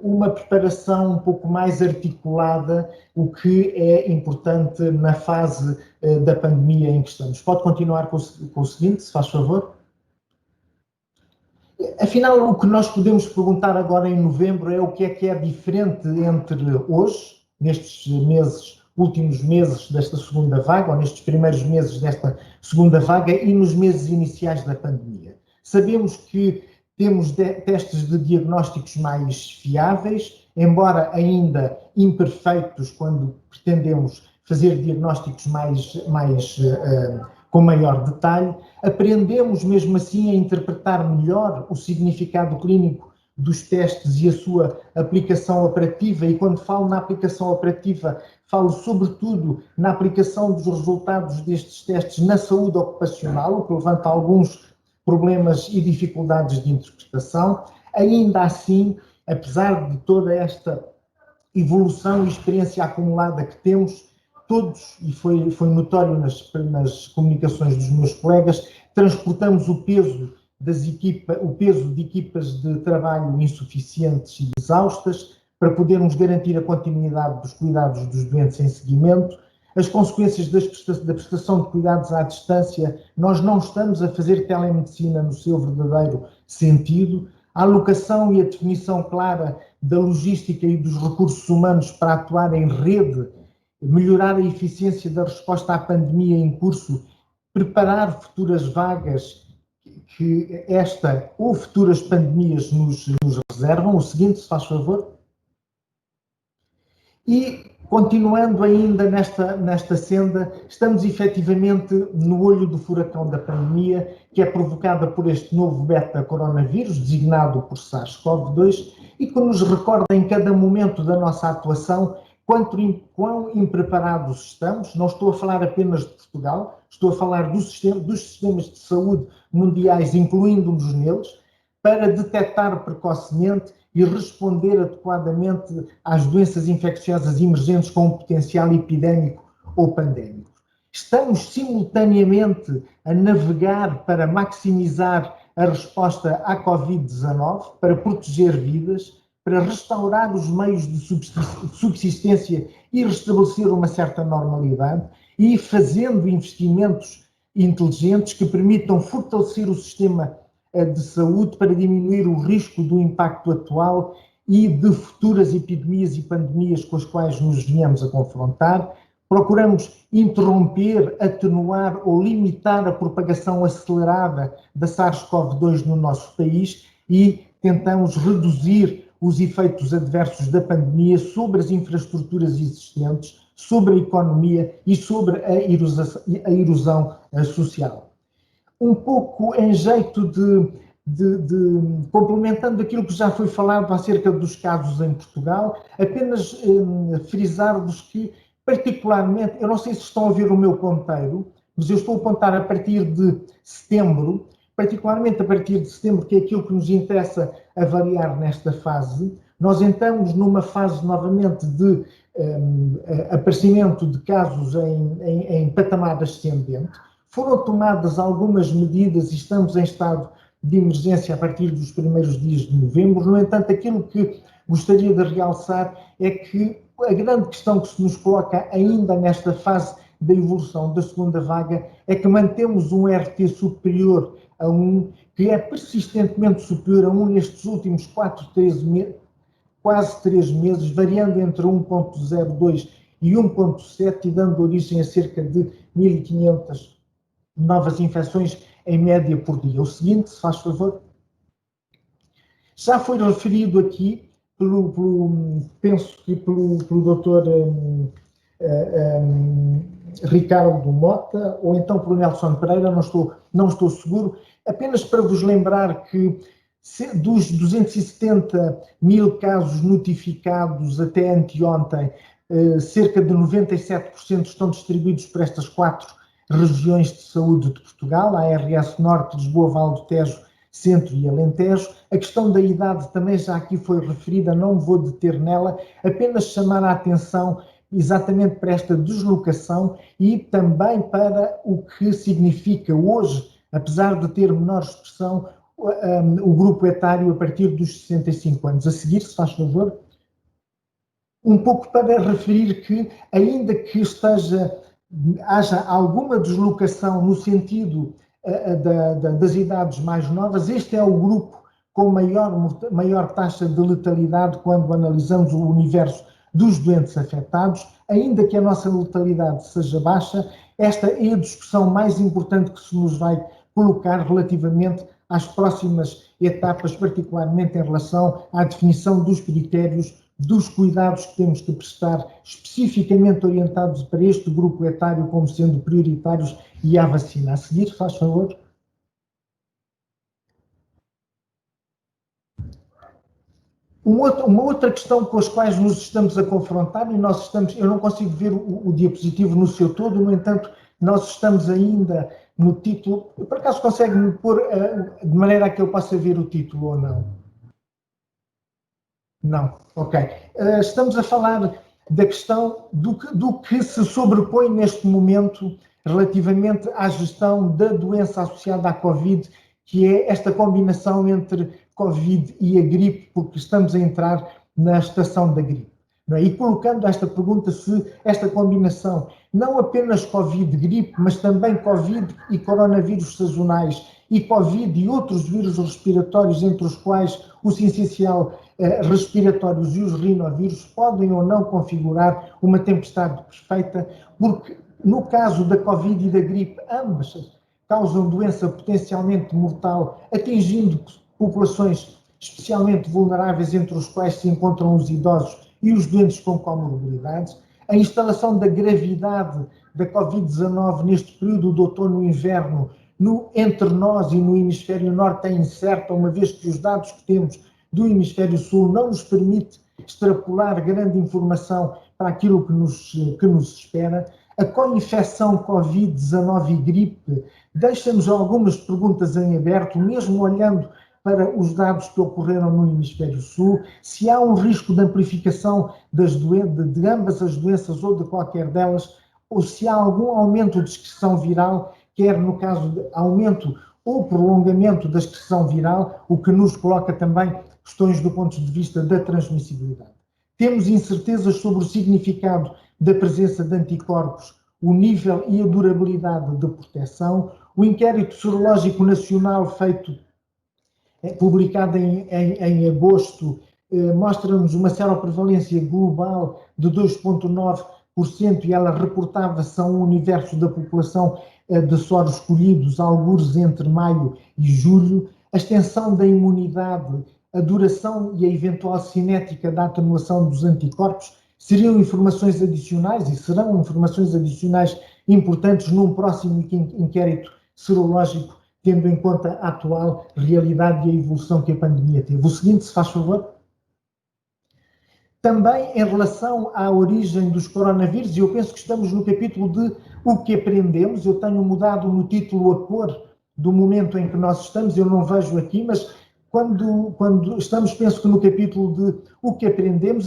uma preparação um pouco mais articulada, o que é importante na fase da pandemia em que estamos. Pode continuar com o seguinte, se faz favor. Afinal, o que nós podemos perguntar agora em novembro é o que é diferente entre hoje, nestes últimos meses desta segunda vaga, ou nestes primeiros meses desta segunda vaga e nos meses iniciais da pandemia. Sabemos que temos testes de diagnósticos mais fiáveis, embora ainda imperfeitos quando pretendemos fazer diagnósticos com maior detalhe. Aprendemos mesmo assim a interpretar melhor o significado clínico dos testes e a sua aplicação operativa, e quando falo na aplicação operativa, falo sobretudo na aplicação dos resultados destes testes na saúde ocupacional, o que levanta alguns problemas e dificuldades de interpretação. Ainda assim, apesar de toda esta evolução e experiência acumulada que temos, todos, e foi notório nas comunicações dos meus colegas, transportamos o peso de equipas de trabalho insuficientes e exaustas para podermos garantir a continuidade dos cuidados dos doentes em seguimento. As consequências da prestação de cuidados à distância, nós não estamos a fazer telemedicina no seu verdadeiro sentido. A alocação e a definição clara da logística e dos recursos humanos para atuar em rede, melhorar a eficiência da resposta à pandemia em curso, preparar futuras vagas que esta ou futuras pandemias nos reservam. O seguinte, se faz favor. E, continuando ainda nesta senda, estamos efetivamente no olho do furacão da pandemia, que é provocada por este novo beta-coronavírus, designado por SARS-CoV-2, e que nos recorda em cada momento da nossa atuação quão impreparados estamos. Não estou a falar apenas de Portugal, estou a falar dos sistemas de saúde mundiais, incluindo-nos neles, para detectar precocemente e responder adequadamente às doenças infecciosas emergentes com um potencial epidémico ou pandémico. Estamos simultaneamente a navegar para maximizar a resposta à Covid-19, para proteger vidas, para restaurar os meios de subsistência e restabelecer uma certa normalidade, e fazendo investimentos inteligentes que permitam fortalecer o sistema de saúde para diminuir o risco do impacto atual e de futuras epidemias e pandemias com as quais nos venhamos a confrontar. Procuramos interromper, atenuar ou limitar a propagação acelerada da SARS-CoV-2 no nosso país e tentamos reduzir os efeitos adversos da pandemia sobre as infraestruturas existentes, sobre a economia e sobre a erosão social. Um pouco em jeito de complementando aquilo que já foi falado acerca dos casos em Portugal, apenas frisar-vos que, particularmente, eu não sei se estão a ver o meu ponteiro, mas eu estou a apontar a partir de setembro, particularmente a partir de setembro, que é aquilo que nos interessa avaliar nesta fase. Nós entramos numa fase novamente de aparecimento de casos em patamar ascendente. Foram tomadas algumas medidas e estamos em estado de emergência a partir dos primeiros dias de novembro. No entanto, aquilo que gostaria de realçar é que a grande questão que se nos coloca ainda nesta fase da evolução da segunda vaga é que mantemos um RT superior a 1, que é persistentemente superior a 1 nestes últimos quase 3 meses, variando entre 1.02 e 1.7 e dando origem a cerca de 1.500 novas infecções em média por dia. O seguinte, se faz favor. Já foi referido aqui, penso que pelo Dr. Ricardo Mota, ou então pelo Nelson Pereira, não estou seguro, apenas para vos lembrar que dos 270 mil casos notificados até anteontem, cerca de 97% estão distribuídos por estas 4 regiões de saúde de Portugal, a ARS Norte, Lisboa, Vale do Tejo, Centro e Alentejo. A questão da idade também já aqui foi referida, não me vou deter nela, apenas chamar a atenção exatamente para esta deslocação e também para o que significa hoje, apesar de ter menor expressão, o grupo etário a partir dos 65 anos. A seguir, se faz favor, um pouco para referir que, ainda que haja alguma deslocação no sentido das idades mais novas, este é o grupo com maior taxa de letalidade quando analisamos o universo dos doentes afetados. Ainda que a nossa letalidade seja baixa, esta é a discussão mais importante que se nos vai colocar relativamente às próximas etapas, particularmente em relação à definição dos critérios, dos cuidados que temos que prestar, especificamente orientados para este grupo etário como sendo prioritários e à vacina. A seguir, faz favor. Uma outra questão com as quais nos estamos a confrontar, e eu não consigo ver o diapositivo no seu todo, no entanto, nós estamos ainda no título. Por acaso consegue-me pôr de maneira a que eu possa ver o título ou não? Não, ok. Estamos a falar da questão do que se sobrepõe neste momento relativamente à gestão da doença associada à Covid, que é esta combinação entre Covid e a gripe, porque estamos a entrar na estação da gripe. Não é? E colocando esta pergunta se esta combinação, não apenas Covid-gripe, mas também Covid e coronavírus sazonais, e Covid e outros vírus respiratórios, entre os quais o sincicial respiratórios e os rinovírus, podem ou não configurar uma tempestade perfeita, porque no caso da Covid e da gripe, ambas causam doença potencialmente mortal, atingindo populações especialmente vulneráveis, entre os quais se encontram os idosos e os doentes com comorbilidades. A instalação da gravidade da Covid-19 neste período de outono e inverno entre nós e no hemisfério norte é incerta, uma vez que os dados que temos do hemisfério sul não nos permite extrapolar grande informação para aquilo que nos espera. A co-infecção Covid-19 e gripe deixa-nos algumas perguntas em aberto, mesmo olhando para os dados que ocorreram no hemisfério sul, se há um risco de amplificação de ambas as doenças ou de qualquer delas, ou se há algum aumento de excreção viral, quer no caso de aumento ou prolongamento da excreção viral, o que nos coloca também questões do ponto de vista da transmissibilidade. Temos incertezas sobre o significado da presença de anticorpos, o nível e a durabilidade de proteção. O inquérito serológico nacional publicado em agosto, mostra-nos uma seroprevalência global de 2,9% e ela reportava-se a um universo da população de soros escolhidos, algures entre maio e julho. A extensão da imunidade, a duração e a eventual cinética da atenuação dos anticorpos seriam informações adicionais e serão informações adicionais importantes num próximo inquérito serológico tendo em conta a atual realidade e a evolução que a pandemia teve. O seguinte, se faz favor. Também em relação à origem dos coronavírus, eu penso que estamos no capítulo de o que aprendemos. Eu tenho mudado no título a cor do momento em que nós estamos, eu não vejo aqui, mas quando estamos, penso que no capítulo de o que aprendemos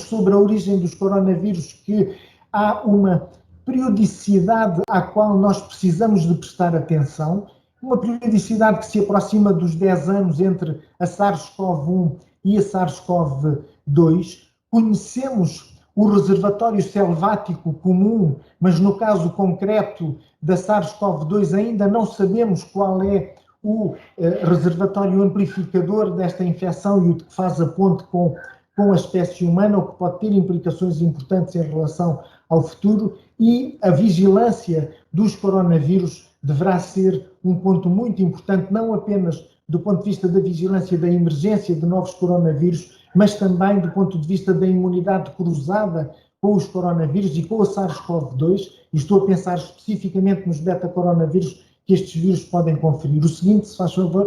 sobre a origem dos coronavírus, que há uma periodicidade à qual nós precisamos de prestar atenção, uma periodicidade que se aproxima dos 10 anos entre a SARS-CoV-1 e a SARS-CoV-2. Conhecemos o reservatório selvático comum, mas no caso concreto da SARS-CoV-2 ainda não sabemos qual é o reservatório amplificador desta infecção e o que faz a ponte com a espécie humana, o que pode ter implicações importantes em relação ao futuro, e a vigilância dos coronavírus deverá ser um ponto muito importante, não apenas do ponto de vista da vigilância da emergência de novos coronavírus, mas também do ponto de vista da imunidade cruzada com os coronavírus e com a SARS-CoV-2, e estou a pensar especificamente nos beta-coronavírus que estes vírus podem conferir. O seguinte, se faz favor.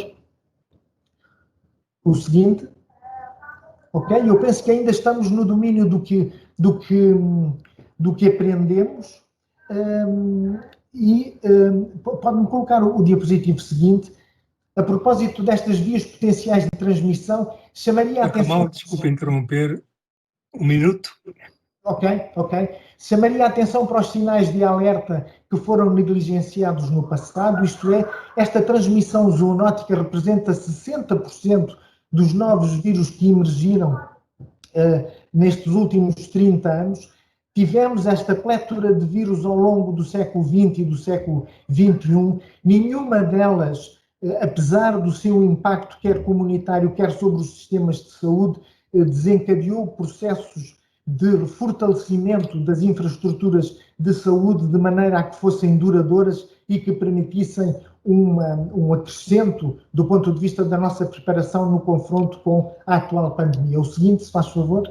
O seguinte. Ok? Eu penso que ainda estamos no domínio do que aprendemos. Pode-me colocar o diapositivo seguinte. A propósito destas vias potenciais de transmissão, chamaria a atenção... Desculpa interromper. Um minuto. Ok. Chamaria a atenção para os sinais de alerta que foram negligenciados no passado, isto é, esta transmissão zoonótica representa 60% dos novos vírus que emergiram nestes últimos 30 anos. Tivemos esta plétora de vírus ao longo do século XX e do século XXI, nenhuma delas, apesar do seu impacto, quer comunitário, quer sobre os sistemas de saúde, desencadeou processos de fortalecimento das infraestruturas de saúde de maneira a que fossem duradouras e que permitissem um acrescento do ponto de vista da nossa preparação no confronto com a atual pandemia. O seguinte, se faz favor.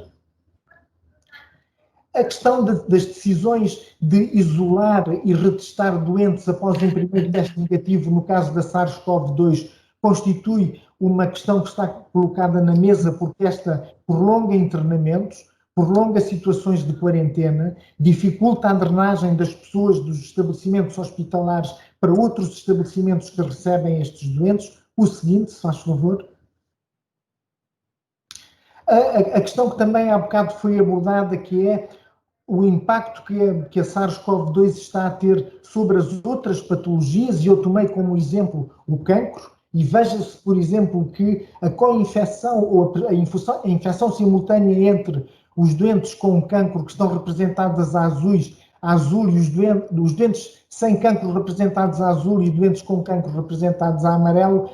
A questão das decisões de isolar e retestar doentes após um primeiro teste negativo, no caso da SARS-CoV-2, constitui uma questão que está colocada na mesa porque esta prolonga internamentos, prolonga situações de quarentena, dificulta a drenagem das pessoas dos estabelecimentos hospitalares para outros estabelecimentos que recebem estes doentes. O seguinte, se faz favor. A questão que também há bocado foi abordada, que é o impacto que a SARS-CoV-2 está a ter sobre as outras patologias, e eu tomei como exemplo o cancro, e veja-se, por exemplo, que a co-infecção ou a infecção simultânea entre os doentes com cancro que estão representados a azul e os doentes sem cancro representados a azul e doentes com cancro representados a amarelo,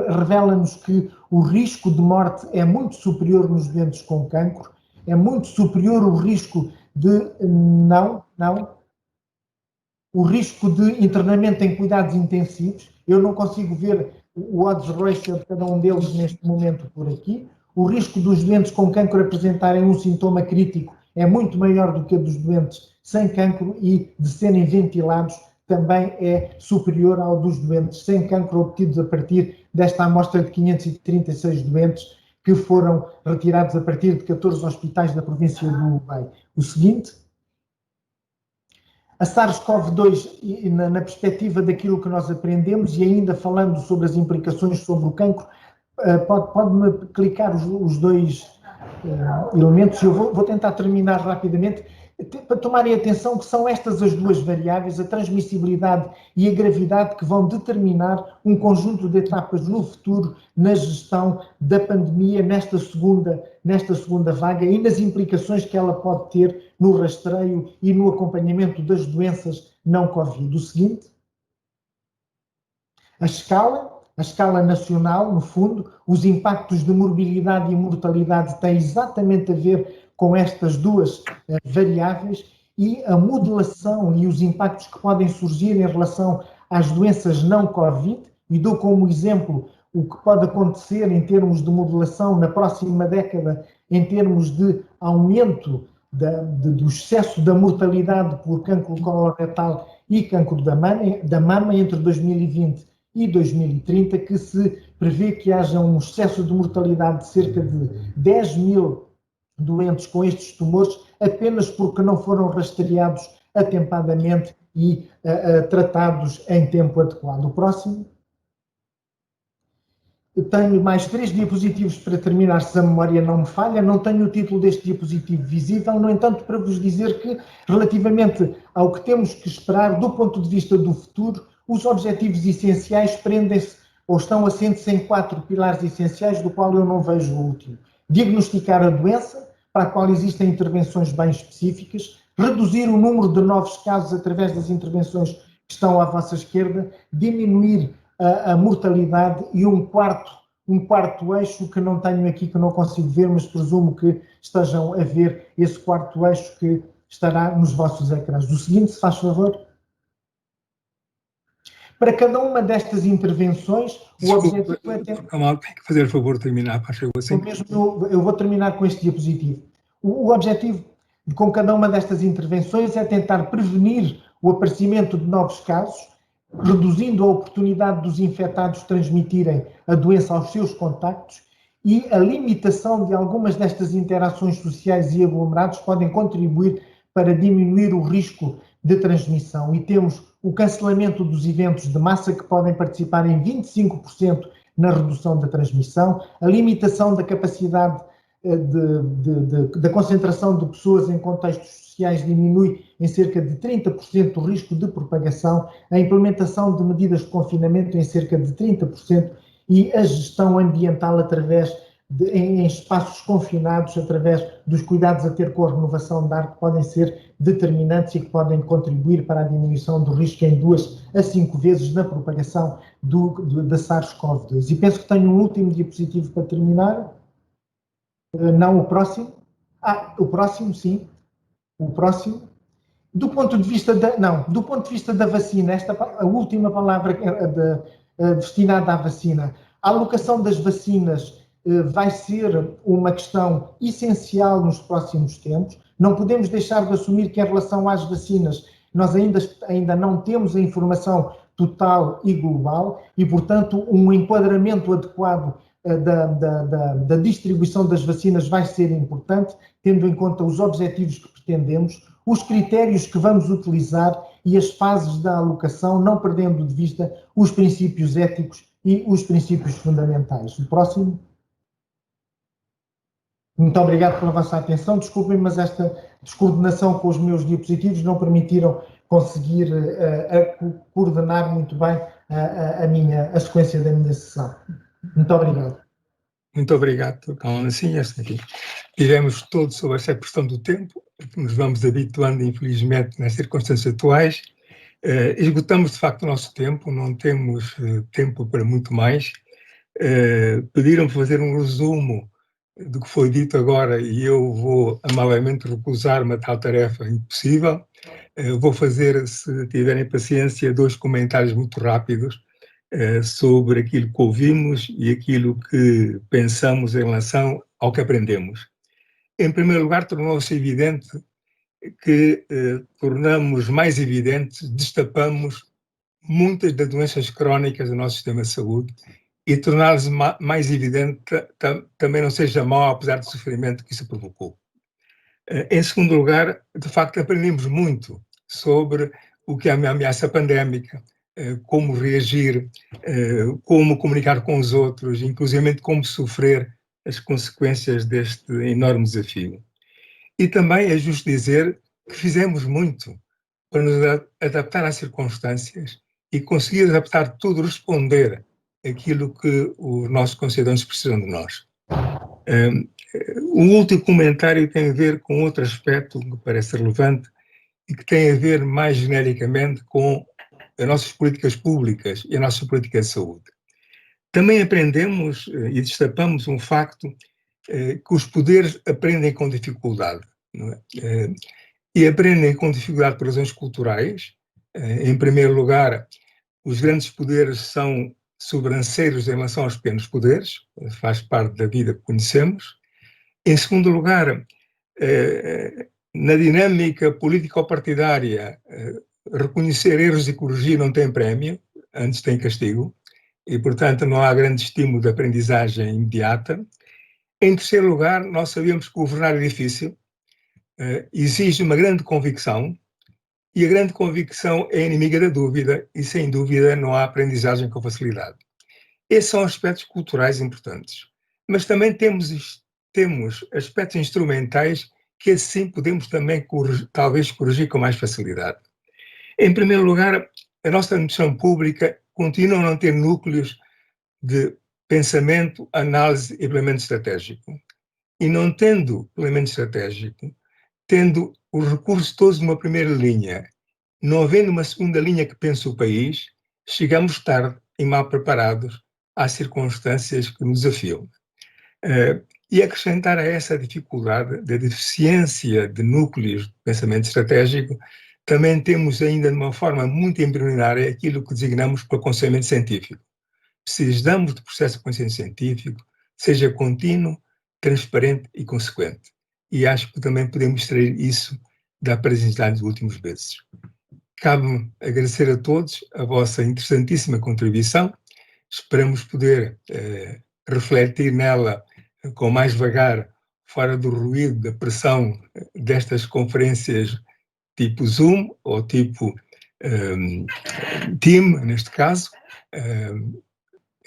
revela-nos que o risco de morte é muito superior nos doentes com cancro, é muito superior o risco de o risco de internamento em cuidados intensivos. Eu não consigo ver o odds ratio de cada um deles neste momento por aqui. O risco dos doentes com cancro apresentarem um sintoma crítico é muito maior do que o dos doentes sem cancro, e de serem ventilados também é superior ao dos doentes sem cancro obtidos a partir desta amostra de 536 doentes que foram retirados a partir de 14 hospitais da província do Hubei. O seguinte, a SARS-CoV-2, na perspectiva daquilo que nós aprendemos, e ainda falando sobre as implicações sobre o cancro, pode-me clicar os dois elementos, eu vou tentar terminar rapidamente, para tomarem atenção que são estas as duas variáveis, a transmissibilidade e a gravidade, que vão determinar um conjunto de etapas no futuro na gestão da pandemia nesta segunda vaga e nas implicações que ela pode ter no rastreio e no acompanhamento das doenças não Covid. O seguinte, a escala nacional, no fundo, os impactos de morbilidade e mortalidade têm exatamente a ver com estas duas variáveis, e a modelação e os impactos que podem surgir em relação às doenças não Covid, e dou como exemplo o que pode acontecer em termos de modelação na próxima década, em termos de aumento do excesso da mortalidade por cancro coloretal e cancro da mama entre 2020 e 2030, que se prevê que haja um excesso de mortalidade de cerca de 10 mil doentes com estes tumores, apenas porque não foram rastreados atempadamente e tratados em tempo adequado. O próximo. Eu tenho mais 3 diapositivos para terminar, se a memória não me falha. Não tenho o título deste diapositivo visível, no entanto, para vos dizer que, relativamente ao que temos que esperar do ponto de vista do futuro, os objetivos essenciais prendem-se ou estão assentes em 4 pilares essenciais, do qual eu não vejo o último. Diagnosticar a doença, para a qual existem intervenções bem específicas, reduzir o número de novos casos através das intervenções que estão à vossa esquerda, diminuir a mortalidade e um quarto eixo que não tenho aqui, que não consigo ver, mas presumo que estejam a ver esse quarto eixo que estará nos vossos ecrãs. O seguinte, se faz favor. Para cada uma destas intervenções, o objetivo é ter... Tem que fazer o favor de terminar, faz favor, sim. Eu vou terminar com este diapositivo. O objetivo com cada uma destas intervenções é tentar prevenir o aparecimento de novos casos, reduzindo a oportunidade dos infectados transmitirem a doença aos seus contactos, e a limitação de algumas destas interações sociais e aglomerados podem contribuir para diminuir o risco de transmissão. E temos o cancelamento dos eventos de massa, que podem participar em 25% na redução da transmissão, a limitação da capacidade da concentração de pessoas em contextos sociais diminui em cerca de 30% o risco de propagação, a implementação de medidas de confinamento em cerca de 30% e a gestão ambiental em espaços confinados, através dos cuidados a ter com a renovação de ar, que podem ser determinantes e que podem contribuir para a diminuição do risco em 2 a 5 vezes na propagação da SARS-CoV-2. E penso que tenho um último diapositivo para terminar. Não, o próximo. O próximo, sim. O próximo. Do ponto de vista da vacina, a última palavra destinada à vacina. A alocação das vacinas vai ser uma questão essencial nos próximos tempos. Não podemos deixar de assumir que, em relação às vacinas, nós ainda não temos a informação total e global e, portanto, um enquadramento adequado da distribuição das vacinas vai ser importante, tendo em conta os objetivos que pretendemos, os critérios que vamos utilizar e as fases da alocação, não perdendo de vista os princípios éticos e os princípios fundamentais. O próximo. Muito obrigado pela vossa atenção. Desculpem, mas esta descoordenação com os meus diapositivos não permitiram conseguir coordenar muito bem a sequência da minha sessão. Muito obrigado. Muito obrigado. Então, assim, aqui. Tivemos todos sobre esta questão do tempo, que nos vamos habituando, infelizmente, nas circunstâncias atuais. Esgotamos, de facto, o nosso tempo, não temos tempo para muito mais. Pediram-me fazer um resumo do que foi dito agora e eu vou amavelmente recusar-me a tal tarefa impossível. Vou fazer, se tiverem paciência, 2 comentários muito rápidos sobre aquilo que ouvimos e aquilo que pensamos em relação ao que aprendemos. Em primeiro lugar, tornou-se evidente que tornamos mais evidentes, destapamos muitas das doenças crónicas do nosso sistema de saúde e tornar-se mais evidente também não seja mau, apesar do sofrimento que isso provocou. Em segundo lugar, de facto, aprendemos muito sobre o que é a ameaça pandémica, como reagir, como comunicar com os outros, inclusive como sofrer as consequências deste enorme desafio. E também é justo dizer que fizemos muito para nos adaptar às circunstâncias e conseguir adaptar tudo, responder aquilo que os nossos concidadãos precisam de nós. O último comentário tem a ver com outro aspecto que parece relevante e que tem a ver mais genericamente com as nossas políticas públicas e a nossa política de saúde. Também aprendemos e destapamos um facto que os poderes aprendem com dificuldade, não é? E aprendem com dificuldade por razões culturais. Em primeiro lugar, os grandes poderes são sobranceiros em relação aos pequenos poderes, faz parte da vida que conhecemos. Em segundo lugar, na dinâmica político-partidária, reconhecer erros e corrigir não tem prémio, antes tem castigo. e, portanto, não há grande estímulo de aprendizagem imediata. Em terceiro lugar, nós sabemos que governar é difícil, exige uma grande convicção, e a grande convicção é inimiga da dúvida, e sem dúvida não há aprendizagem com facilidade. Esses são aspectos culturais importantes. Mas também temos aspectos instrumentais que assim podemos também talvez corrigir com mais facilidade. Em primeiro lugar, a nossa administração pública continua a não ter núcleos de pensamento, análise e planeamento estratégico. E não tendo planeamento estratégico, tendo os recursos todos numa primeira linha, não havendo uma segunda linha que pense o país, chegamos tarde e mal preparados às circunstâncias que nos desafiam. E acrescentar a essa dificuldade da deficiência de núcleos de pensamento estratégico, também temos ainda de uma forma muito embrionária aquilo que designamos por aconselhamento científico. Precisamos de processo de aconselhamento científico, seja contínuo, transparente e consequente. E acho que também podemos extrair isso da apresentação dos últimos meses. Cabe-me agradecer a todos a vossa interessantíssima contribuição. Esperamos poder refletir nela com mais vagar, fora do ruído, da pressão destas conferências tipo Zoom ou tipo Team, neste caso.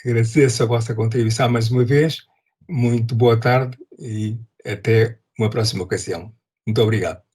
Agradeço a vossa contribuição mais uma vez. Muito boa tarde e até uma próxima ocasião. Muito obrigado.